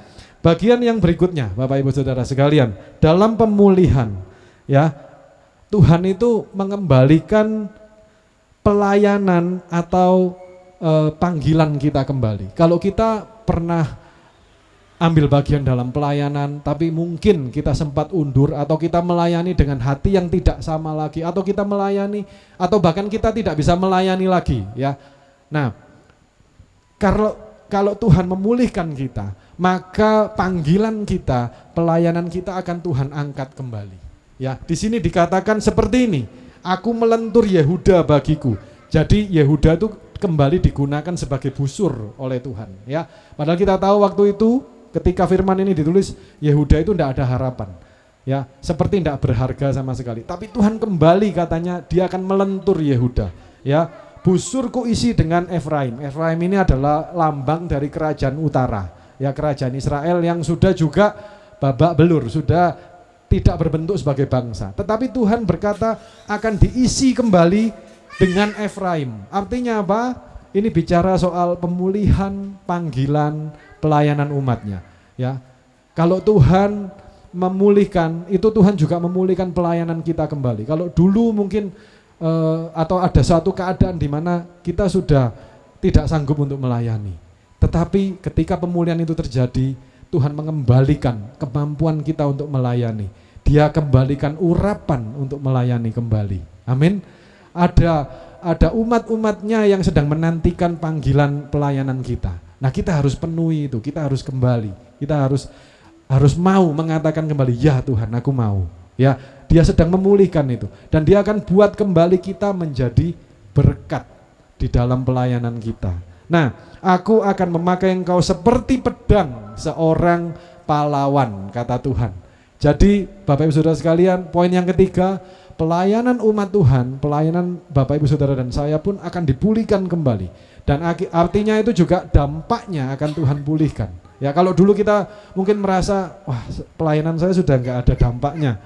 bagian yang berikutnya, Bapak Ibu Saudara sekalian, dalam pemulihan, ya, Tuhan itu mengembalikan pelayanan atau panggilan kita kembali. Kalau kita pernah ambil bagian dalam pelayanan, tapi mungkin kita sempat undur atau kita melayani dengan hati yang tidak sama lagi, atau kita melayani atau bahkan kita tidak bisa melayani lagi, ya. Nah, kalau Tuhan memulihkan kita, maka panggilan kita, pelayanan kita akan Tuhan angkat kembali. Ya, di sini dikatakan seperti ini, aku melentur Yehuda bagiku. Jadi Yehuda itu kembali digunakan sebagai busur oleh Tuhan. Ya, padahal kita tahu waktu itu ketika firman ini ditulis, Yehuda itu tidak ada harapan. Ya, seperti tidak berharga sama sekali. Tapi Tuhan kembali katanya Dia akan melentur Yehuda. Ya, busurku isi dengan Efraim. Efraim ini adalah lambang dari kerajaan utara. Ya, kerajaan Israel yang sudah juga babak belur, sudah tidak berbentuk sebagai bangsa. Tetapi Tuhan berkata akan diisi kembali dengan Efraim. Artinya apa? Ini bicara soal pemulihan panggilan pelayanan umatnya. Ya, kalau Tuhan memulihkan, itu Tuhan juga memulihkan pelayanan kita kembali. Kalau dulu mungkin atau ada suatu keadaan di mana kita sudah tidak sanggup untuk melayani, tetapi ketika pemulihan itu terjadi, Tuhan mengembalikan kemampuan kita untuk melayani. Dia kembalikan urapan untuk melayani kembali. Amin. Ada umat-umatnya yang sedang menantikan panggilan pelayanan kita. Nah, kita harus penuhi itu, kita harus kembali. Kita harus mau mengatakan kembali, ya Tuhan, aku mau. Ya, dia sedang memulihkan itu, dan dia akan buat kembali kita menjadi berkat di dalam pelayanan kita. Nah, aku akan memakai engkau seperti pedang seorang pahlawan, kata Tuhan. Jadi Bapak Ibu Saudara sekalian, poin yang ketiga, pelayanan umat Tuhan, pelayanan Bapak Ibu Saudara dan saya pun akan dipulihkan kembali. Dan artinya itu juga dampaknya akan Tuhan pulihkan. Ya, kalau dulu kita mungkin merasa, wah, pelayanan saya sudah nggak ada dampaknya,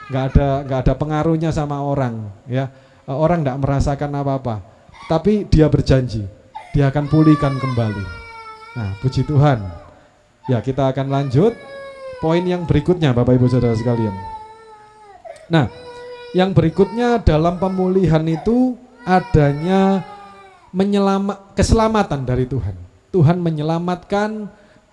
nggak ada pengaruhnya sama orang, ya, orang nggak merasakan apa-apa. Tapi dia berjanji, dia akan pulihkan kembali. Nah, puji Tuhan. Ya, kita akan lanjut poin yang berikutnya, Bapak Ibu Saudara sekalian. Nah, yang berikutnya dalam pemulihan itu adanya keselamatan dari Tuhan. Tuhan menyelamatkan,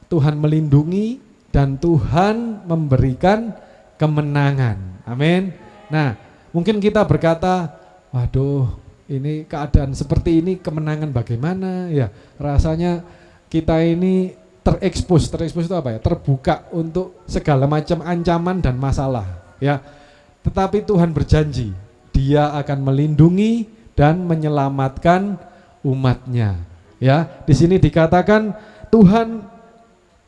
Tuhan melindungi, dan Tuhan memberikan kemenangan. Amin. Nah, mungkin kita berkata, waduh, ini keadaan seperti ini, kemenangan bagaimana ya? Rasanya kita ini terekspos itu apa ya? Terbuka untuk segala macam ancaman dan masalah, ya. Tetapi Tuhan berjanji, Dia akan melindungi dan menyelamatkan umatnya. Ya, di sini dikatakan Tuhan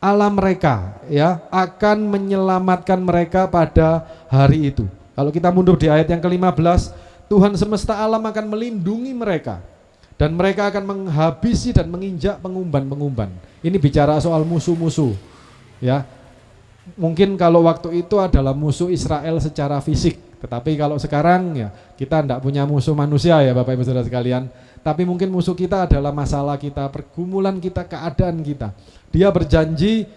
Allah mereka, ya, akan menyelamatkan mereka pada hari itu. Kalau kita mundur di ayat yang ke-15, Tuhan semesta alam akan melindungi mereka, dan mereka akan menghabisi dan menginjak pengumban-pengumban. Ini bicara soal musuh-musuh, ya. Mungkin kalau waktu itu adalah musuh Israel secara fisik, tetapi kalau sekarang ya kita tidak punya musuh manusia, ya Bapak Ibu Saudara sekalian. Tapi mungkin musuh kita adalah masalah kita, pergumulan kita, keadaan kita. Dia berjanji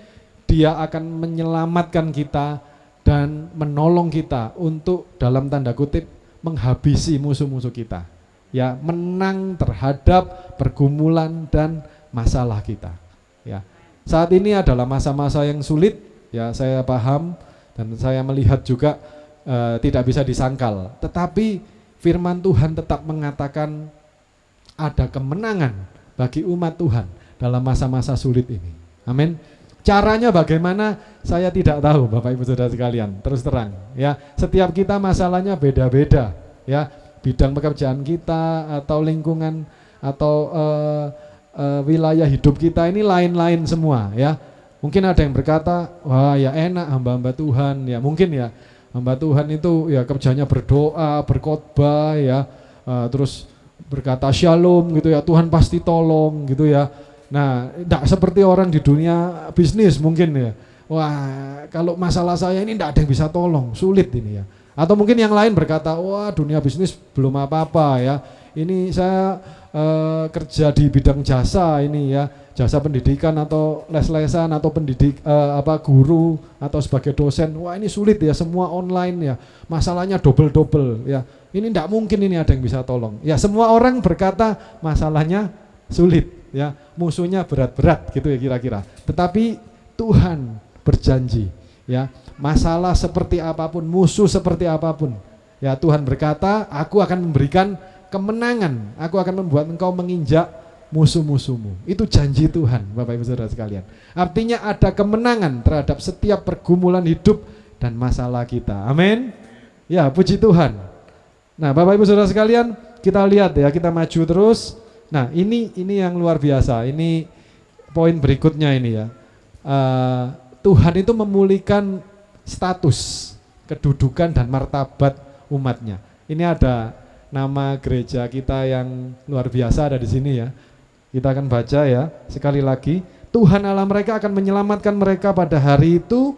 Dia akan menyelamatkan kita dan menolong kita untuk dalam tanda kutip menghabisi musuh-musuh kita. Ya, menang terhadap pergumulan dan masalah kita. Ya. Saat ini adalah masa-masa yang sulit, ya, saya paham dan saya melihat juga tidak bisa disangkal. Tetapi firman Tuhan tetap mengatakan ada kemenangan bagi umat Tuhan dalam masa-masa sulit ini. Amin. Caranya bagaimana saya tidak tahu, Bapak Ibu Saudara sekalian. Terus terang, ya, setiap kita masalahnya beda-beda, ya, bidang pekerjaan kita atau lingkungan atau wilayah hidup kita ini lain-lain semua, ya. Mungkin ada yang berkata, wah ya enak hamba-hamba Tuhan, ya mungkin ya hamba Tuhan itu ya kerjanya berdoa, berkhotbah, ya, terus berkata shalom gitu ya, Tuhan pasti tolong gitu ya. Nah, tidak seperti orang di dunia bisnis mungkin ya. Wah, kalau masalah saya ini tidak ada yang bisa tolong, sulit ini ya. Atau mungkin yang lain berkata, wah dunia bisnis belum apa-apa ya. Ini saya kerja di bidang jasa ini ya, jasa pendidikan atau les-lesan atau guru atau sebagai dosen. Wah ini sulit ya, semua online ya, masalahnya double ya. Ini tidak mungkin ini ada yang bisa tolong. Ya semua orang berkata masalahnya sulit ya, musuhnya berat-berat gitu ya kira-kira. Tetapi Tuhan berjanji ya, masalah seperti apapun, musuh seperti apapun, ya Tuhan berkata, aku akan memberikan kemenangan, aku akan membuat engkau menginjak musuh-musuhmu. Itu janji Tuhan, Bapak Ibu Saudara sekalian. Artinya ada kemenangan terhadap setiap pergumulan hidup dan masalah kita. Amin. Ya, puji Tuhan. Nah, Bapak Ibu Saudara sekalian, kita lihat ya, kita maju terus. Nah, ini yang luar biasa. Ini poin berikutnya ini ya. Tuhan itu memulihkan status, kedudukan dan martabat umatnya. Ini ada nama gereja kita yang luar biasa ada di sini ya. Kita akan baca ya, sekali lagi. Tuhan Allah mereka akan menyelamatkan mereka pada hari itu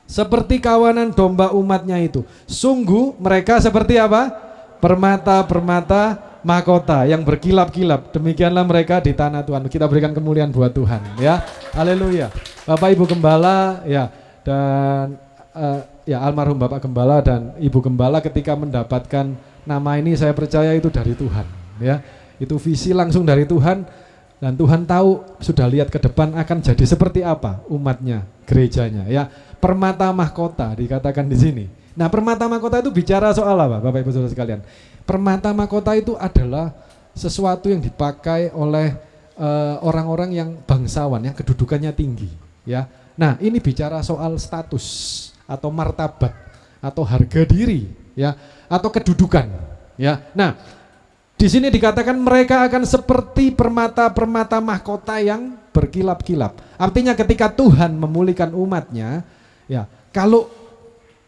seperti kawanan domba umatnya itu. Sungguh mereka seperti apa? Permata-permata mahkota yang berkilap-kilap. Demikianlah mereka di tanah Tuhan. Kita berikan kemuliaan buat Tuhan, ya. Haleluya. Bapak Ibu Gembala, ya, dan ya almarhum Bapak Gembala dan Ibu Gembala ketika mendapatkan nama ini, saya percaya itu dari Tuhan, ya. Itu visi langsung dari Tuhan, dan Tuhan tahu, sudah lihat ke depan akan jadi seperti apa umatnya, gerejanya, ya. Permata mahkota dikatakan di sini. Nah, permata mahkota itu bicara soal apa, Bapak Ibu Saudara sekalian? Permata mahkota itu adalah sesuatu yang dipakai oleh orang-orang yang bangsawan, yang kedudukannya tinggi, ya. Nah, ini bicara soal status atau martabat atau harga diri, ya, atau kedudukan, ya. Nah, di sini dikatakan mereka akan seperti permata-permata mahkota yang berkilap-kilap. Artinya ketika Tuhan memulihkan umatnya, ya, kalau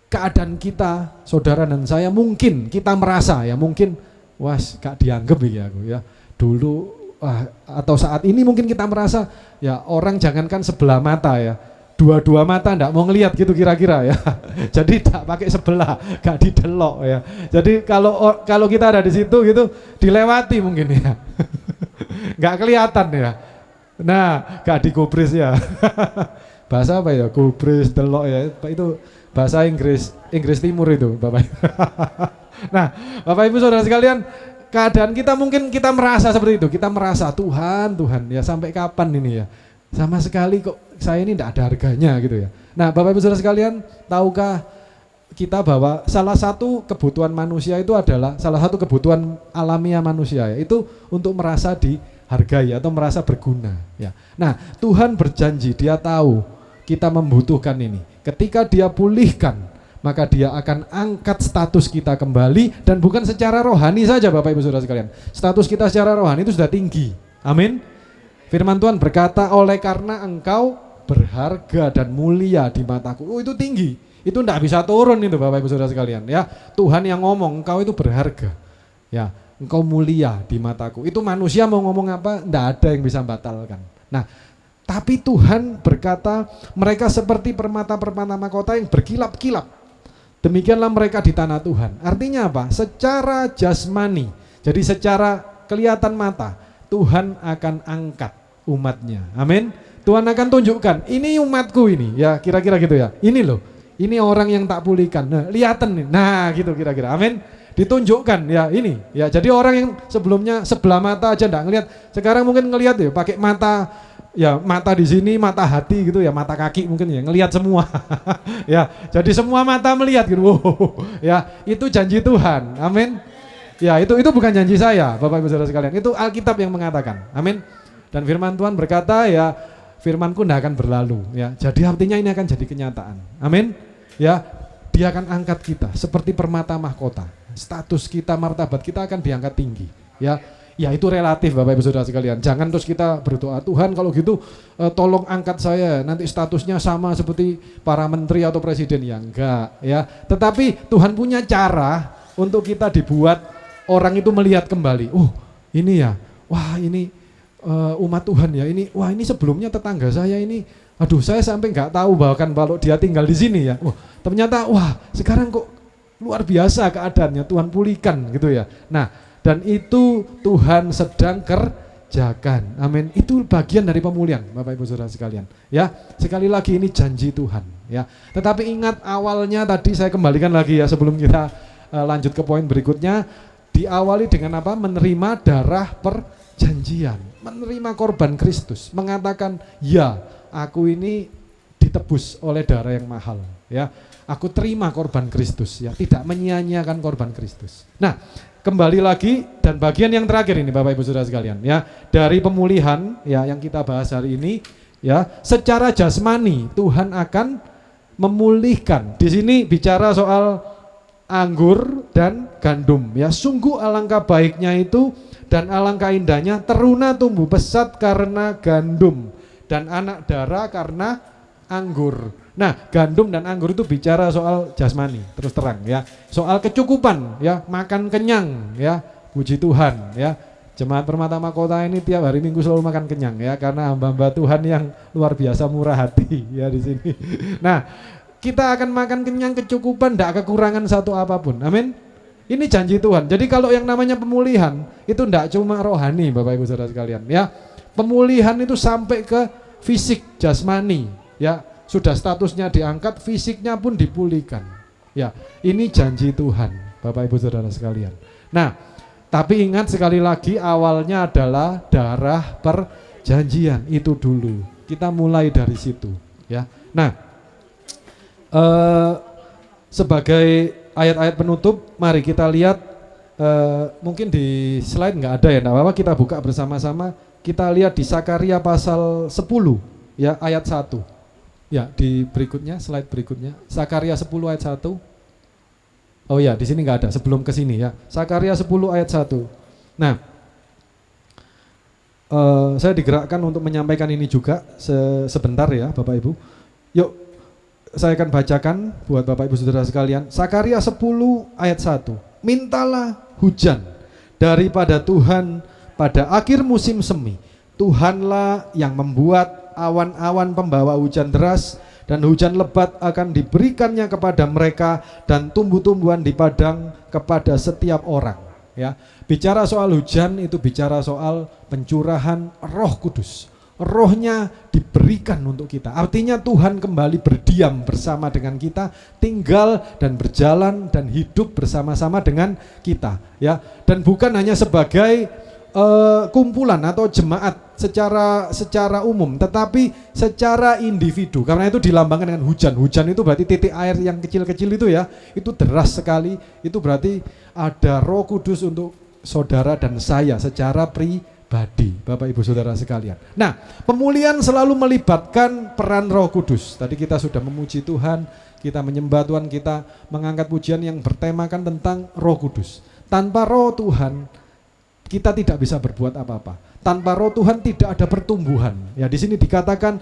keadaan kita, saudara dan saya, mungkin kita merasa, ya, mungkin wah gak dianggap ya aku, ya. Dulu atau saat ini mungkin kita merasa, ya, orang jangankan sebelah mata, ya, dua-dua mata ndak mau ngelihat gitu kira-kira, ya. Jadi tak pakai sebelah, gak didelok, ya. Jadi kalau kita ada di situ gitu dilewati mungkin, ya. Nggak kelihatan, ya. Nah, gak digubris, ya. Bahasa apa ya? Gubris, delok, ya. Itu bahasa Inggris Timur itu, Bapak. Nah, Bapak Ibu Saudara sekalian, keadaan kita mungkin kita merasa seperti itu. Kita merasa Tuhan, ya, sampai kapan ini, ya? Sama sekali kok saya ini tidak ada harganya gitu, ya. Nah, Bapak Ibu Saudara sekalian, tahukah kita bahwa salah satu kebutuhan manusia itu adalah salah satu kebutuhan alamiah manusia, ya, itu untuk merasa dihargai atau merasa berguna, ya. Nah, Tuhan berjanji, Dia tahu kita membutuhkan ini. Ketika Dia pulihkan, maka Dia akan angkat status kita kembali, dan bukan secara rohani saja, Bapak Ibu Saudara sekalian. Status kita secara rohani itu sudah tinggi. Amin. Firman Tuhan berkata, oleh karena engkau berharga dan mulia di mataku. Oh, itu tinggi. Itu tidak bisa turun itu, Bapak Ibu Saudara sekalian, ya. Tuhan yang ngomong, engkau itu berharga, ya, engkau mulia di mataku. Itu manusia mau ngomong apa, tidak ada yang bisa membatalkan. Nah, tapi Tuhan berkata, mereka seperti permata-permata mahkota yang berkilap-kilap. Demikianlah mereka di tanah Tuhan. Artinya apa? Secara jasmani, jadi secara kelihatan mata, Tuhan akan angkat umatnya. Amin. Tuhan akan tunjukkan, ini umatku ini, ya, kira-kira gitu, ya. Ini loh, ini orang yang tak pulihkan. Nah, lihatan nih. Nah, gitu kira-kira. Amin. Ditunjukkan, ya, ini, ya. Jadi orang yang sebelumnya sebelah mata aja enggak ngelihat, sekarang mungkin ngelihat, ya, pakai mata, ya, mata di sini, mata hati gitu, ya, mata kaki mungkin, ya, ngelihat semua. Ya, jadi semua mata melihat gitu. Wow, ya, itu janji Tuhan. Amin. Ya, itu bukan janji saya, Bapak Ibu Saudara sekalian. Itu Alkitab yang mengatakan. Amin. Dan firman Tuhan berkata, ya, firmanku tidak akan berlalu, ya. Jadi artinya ini akan jadi kenyataan. Amin. Ya, Dia akan angkat kita seperti permata mahkota. Status kita, martabat kita akan diangkat tinggi, ya. Ya, itu relatif, Bapak Ibu Saudara sekalian. Jangan terus kita berdoa, Tuhan kalau gitu tolong angkat saya, nanti statusnya sama seperti para menteri atau presiden. Ya, enggak, ya. Tetapi Tuhan punya cara untuk kita dibuat orang itu melihat kembali. Oh, ini ya. Wah, ini umat Tuhan, ya, ini, wah, ini sebelumnya tetangga saya ini, aduh, saya sampai nggak tahu bahkan kalau dia tinggal di sini, ya. Wah, ternyata, wah, sekarang kok luar biasa keadaannya, Tuhan pulihkan gitu, ya. Nah, dan itu Tuhan sedang kerjakan. Amin. Itu bagian dari pemulihan, Bapak Ibu Saudara sekalian, ya. Sekali lagi ini janji Tuhan, ya. Tetapi ingat awalnya tadi, saya kembalikan lagi, ya, sebelum kita lanjut ke poin berikutnya. Diawali dengan apa? Menerima darah perjanjian, menerima korban Kristus, mengatakan, ya, aku ini ditebus oleh darah yang mahal, ya, aku terima korban Kristus, ya, tidak menyia-nyiakan korban Kristus. Nah, kembali lagi, dan bagian yang terakhir ini, Bapak Ibu Saudara sekalian, ya, dari pemulihan, ya, yang kita bahas hari ini, ya, secara jasmani Tuhan akan memulihkan. Di sini bicara soal anggur dan gandum, ya. Sungguh alangkah baiknya itu dan alangkah indahnya teruna tumbuh pesat karena gandum dan anak dara karena anggur. Nah, gandum dan anggur itu bicara soal jasmani, terus terang, ya. Soal kecukupan, ya, makan kenyang, ya. Puji Tuhan, ya. Jemaat Permata Mahkota ini tiap hari Minggu selalu makan kenyang, ya, karena hamba-hamba Tuhan yang luar biasa murah hati, ya, di sini. Nah, kita akan makan kenyang, kecukupan, tidak kekurangan satu apapun. Amin. Ini janji Tuhan. Jadi kalau yang namanya pemulihan itu tidak cuma rohani, Bapak Ibu Saudara sekalian, ya. Pemulihan itu sampai ke fisik, jasmani, ya. Sudah statusnya diangkat, fisiknya pun dipulihkan. Ya, ini janji Tuhan, Bapak Ibu Saudara sekalian. Nah, tapi ingat sekali lagi awalnya adalah darah perjanjian itu dulu. Kita mulai dari situ, ya. Nah, sebagai ayat-ayat penutup, mari kita lihat, mungkin di slide nggak ada ya, nggak apa-apa, kita buka bersama-sama. Kita lihat di Sakaria pasal 10, ya, ayat 1. Ya, di berikutnya, slide berikutnya, Sakaria 10 ayat 1. Oh ya, di sini nggak ada, sebelum ke sini ya. Sakaria 10 ayat 1. Nah, saya digerakkan untuk menyampaikan ini juga sebentar ya, Bapak Ibu. Yuk, saya akan bacakan buat Bapak Ibu Saudara sekalian. Sakaria 10 ayat 1. Mintalah hujan daripada Tuhan pada akhir musim semi. Tuhanlah yang membuat awan-awan pembawa hujan deras, dan hujan lebat akan diberikannya kepada mereka, dan tumbuh-tumbuhan di padang kepada setiap orang. Ya, bicara soal hujan itu bicara soal pencurahan Roh Kudus. Rohnya diberikan untuk kita. Artinya Tuhan kembali berdiam bersama dengan kita, tinggal dan berjalan dan hidup bersama-sama dengan kita, ya. Dan bukan hanya sebagai kumpulan atau jemaat secara umum, tetapi secara individu. Karena itu dilambangkan dengan hujan. Hujan itu berarti titik air yang kecil-kecil itu ya, itu deras sekali. Itu berarti ada Roh Kudus untuk saudara dan saya secara pribadi, Bapak Ibu Saudara sekalian. Nah, pemulihan selalu melibatkan peran Roh Kudus. Tadi kita sudah memuji Tuhan, kita menyembah Tuhan, kita mengangkat pujian yang bertemakan tentang Roh Kudus. Tanpa Roh Tuhan kita tidak bisa berbuat apa-apa. Tanpa Roh Tuhan tidak ada pertumbuhan. Ya, di sini dikatakan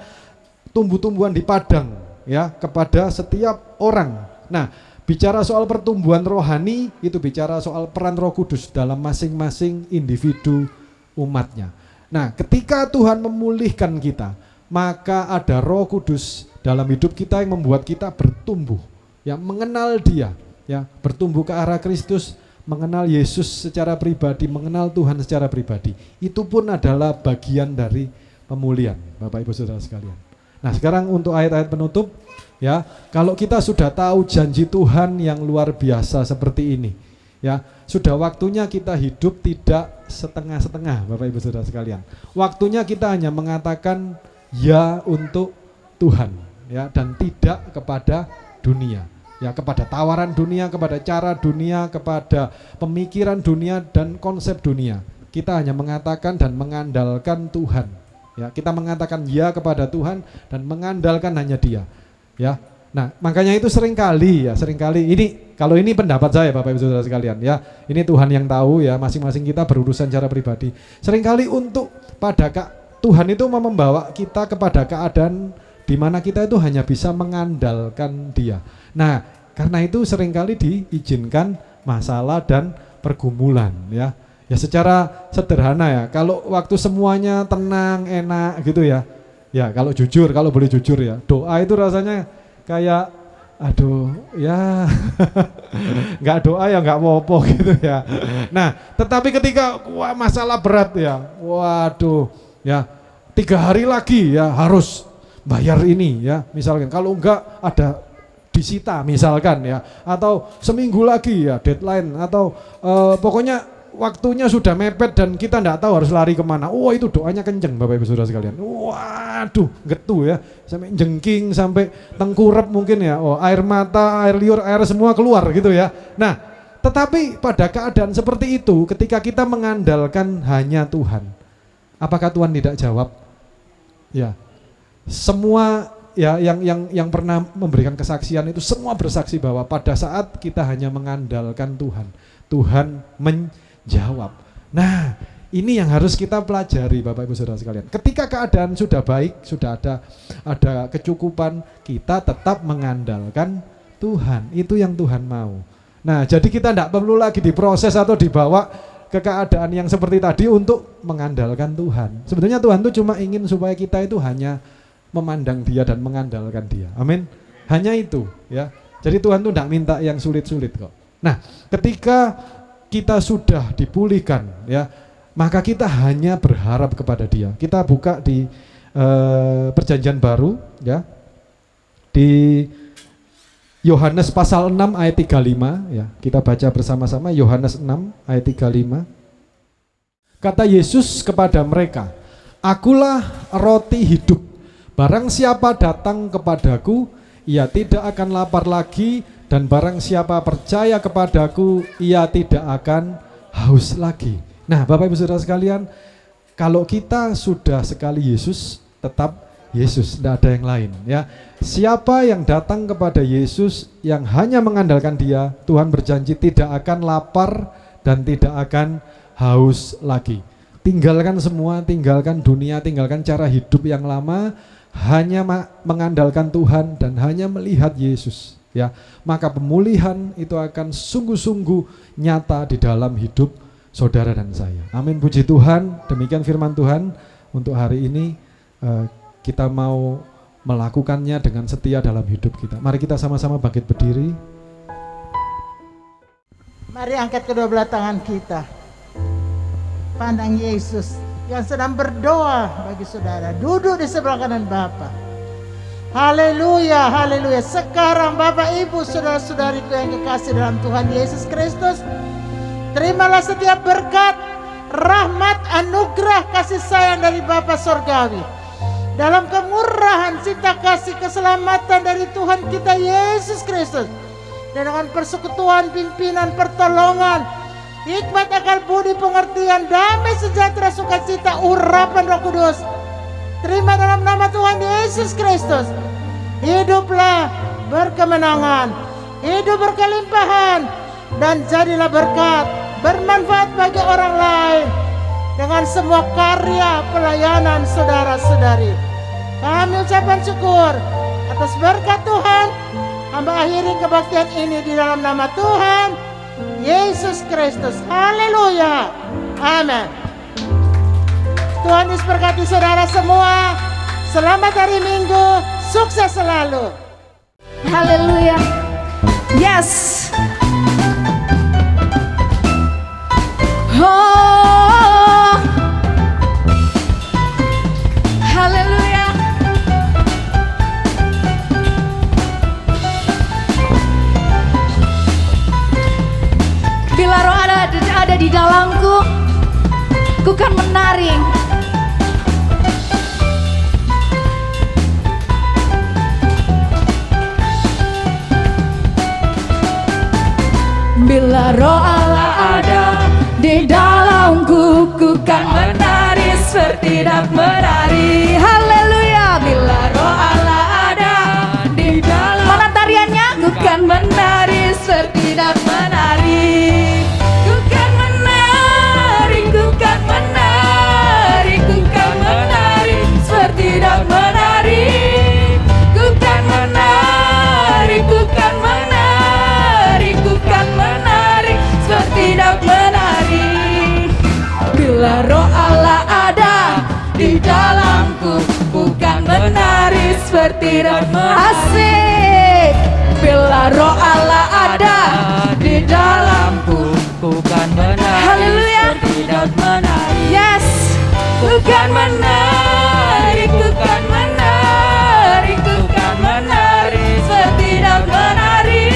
tumbuh-tumbuhan di padang, ya, kepada setiap orang. Nah, bicara soal pertumbuhan rohani itu bicara soal peran Roh Kudus dalam masing-masing individu umatnya. Nah, ketika Tuhan memulihkan kita, maka ada Roh Kudus dalam hidup kita yang membuat kita bertumbuh, ya, mengenal Dia, ya, bertumbuh ke arah Kristus, mengenal Yesus secara pribadi, mengenal Tuhan secara pribadi. Itu pun adalah bagian dari pemulihan, Bapak Ibu Saudara sekalian. Nah, sekarang untuk ayat-ayat penutup, ya, kalau kita sudah tahu janji Tuhan yang luar biasa seperti ini, ya, sudah waktunya kita hidup tidak setengah-setengah, Bapak Ibu Saudara sekalian. Waktunya kita hanya mengatakan ya untuk Tuhan, ya, dan tidak kepada dunia. Ya, kepada tawaran dunia, kepada cara dunia, kepada pemikiran dunia dan konsep dunia. Kita hanya mengatakan dan mengandalkan Tuhan. Ya, kita mengatakan ya kepada Tuhan dan mengandalkan hanya Dia. Ya. Nah, makanya itu seringkali ini, kalau ini pendapat saya Bapak Ibu Saudara sekalian, ya. Ini Tuhan yang tahu, ya, masing-masing kita berurusan secara pribadi. Seringkali Tuhan itu membawa kita kepada keadaan di mana kita itu hanya bisa mengandalkan Dia. Nah, karena itu seringkali diizinkan masalah dan pergumulan, ya. Ya, secara sederhana, ya, kalau waktu semuanya tenang, enak gitu ya. Ya, kalau boleh jujur ya, doa itu rasanya kayak aduh, ya nggak doa ya nggak apa-apa gitu ya. Nah, tetapi ketika masalah berat ya, waduh, ya 3 hari lagi ya harus bayar ini ya, misalkan, kalau enggak ada disita misalkan ya, atau seminggu lagi ya deadline, atau pokoknya waktunya sudah mepet dan kita enggak tahu harus lari kemana. Wah, itu doanya kenceng Bapak Ibu Saudara sekalian. Waduh, getu ya, sampai jengking, sampai tengkurap mungkin ya. Oh, air mata, air liur, air semua keluar gitu ya. Nah, tetapi pada keadaan seperti itu, ketika kita mengandalkan hanya Tuhan, apakah Tuhan tidak jawab? Ya, semua ya yang pernah memberikan kesaksian itu semua bersaksi bahwa pada saat kita hanya mengandalkan Tuhan, Tuhan menjawab. Nah, ini yang harus kita pelajari Bapak Ibu Saudara sekalian. Ketika keadaan sudah baik, sudah ada kecukupan, kita tetap mengandalkan Tuhan. Itu yang Tuhan mau. Nah, jadi kita tidak perlu lagi diproses atau dibawa ke keadaan yang seperti tadi untuk mengandalkan Tuhan. Sebetulnya Tuhan itu cuma ingin supaya kita itu hanya memandang Dia dan mengandalkan Dia. Amin. Hanya itu ya. Jadi Tuhan itu tidak minta yang sulit-sulit kok. Nah, ketika kita sudah dipulihkan, ya, maka kita hanya berharap kepada Dia. Kita buka di Perjanjian Baru, ya, di Yohanes pasal 6 ayat 35, ya. Kita baca bersama-sama Yohanes 6 ayat 35. Kata Yesus kepada mereka, "Akulah roti hidup. Barang siapa datang kepadaku, ia tidak akan lapar lagi, dan barang siapa percaya kepadaku, ia tidak akan haus lagi." Nah, Bapak Ibu Saudara sekalian, kalau kita sudah sekali Yesus, tetap Yesus, tidak ada yang lain, ya. Siapa yang datang kepada Yesus, yang hanya mengandalkan Dia, Tuhan berjanji tidak akan lapar dan tidak akan haus lagi. Tinggalkan semua, tinggalkan dunia, tinggalkan cara hidup yang lama, hanya mengandalkan Tuhan dan hanya melihat Yesus, ya. Maka pemulihan itu akan sungguh-sungguh nyata di dalam hidup saudara dan saya. Amin, puji Tuhan. Demikian firman Tuhan untuk hari ini. Kita mau melakukannya dengan setia dalam hidup kita. Mari kita sama-sama bangkit berdiri. Mari angkat kedua belah tangan kita. Pandang Yesus yang sedang berdoa bagi saudara, duduk di sebelah kanan Bapa. Haleluya, haleluya. Sekarang Bapak Ibu, saudara-saudariku yang kekasih dalam Tuhan Yesus Kristus, terimalah setiap berkat, rahmat, anugerah, kasih sayang dari Bapa Sorgawi. Dalam kemurahan, cinta kasih, keselamatan dari Tuhan kita Yesus Kristus, dan dengan persekutuan, pimpinan, pertolongan, hikmat, akal budi, pengertian, damai, sejahtera, sukacita, urapan Roh Kudus, terima dalam nama Tuhan Yesus Kristus. Hiduplah berkemenangan, hidup berkelimpahan, dan jadilah berkat, bermanfaat bagi orang lain dengan semua karya pelayanan saudara-saudari. Kami ucapkan syukur atas berkat Tuhan. Hamba akhiri kebaktian ini di dalam nama Tuhan Yesus Kristus. Haleluya. Amin. Tuhan Yesus berkati saudara semua. Selamat hari Minggu. Sukses selalu. Haleluya. Yes. Oh. Haleluya. Bila roh ada di dalamku, ku kan menari. Bila roh Allah ada di dalamku, ku kan menari seperti dak menari. Haleluya. Bila roh Allah ada di dalam, mana tariannya? Ku kan menari seperti dak menari. Ku kan menari, ku kan menari, ku kan menari seperti dak menari. Ku kan menari, ku kan menari, ku kan menari seperti dak menari. Bila roh Allah ada di dalamku, bukan menari seperti dak menari. Asik. Bila roh Allah ada di dalamku, bukan menari Haleluya. seperti dak menari. yes, bukan menari, bukan menari, bukan menari seperti dak menari.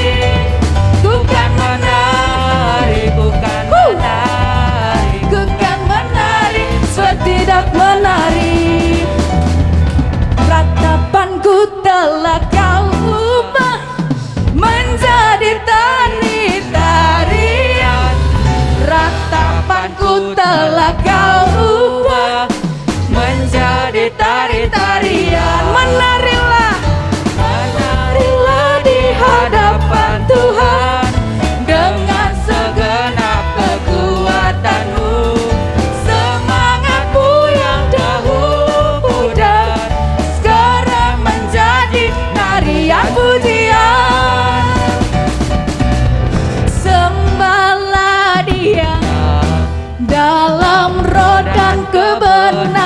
Bukan menari, Bukan menari, bukan menari seperti dak menari. Ratapanku telah kau ubah menjadi tari-tarian. Ratapanku telah kau ubah menjadi tari-tarian. Menarilah, menarilah di hadapan Tuhan dengan segenap kekuatanmu. Semangatmu yang dahulu pudar sekarang menjadi narian pujian. Sembahlah Dia dalam roh dan kebenaran.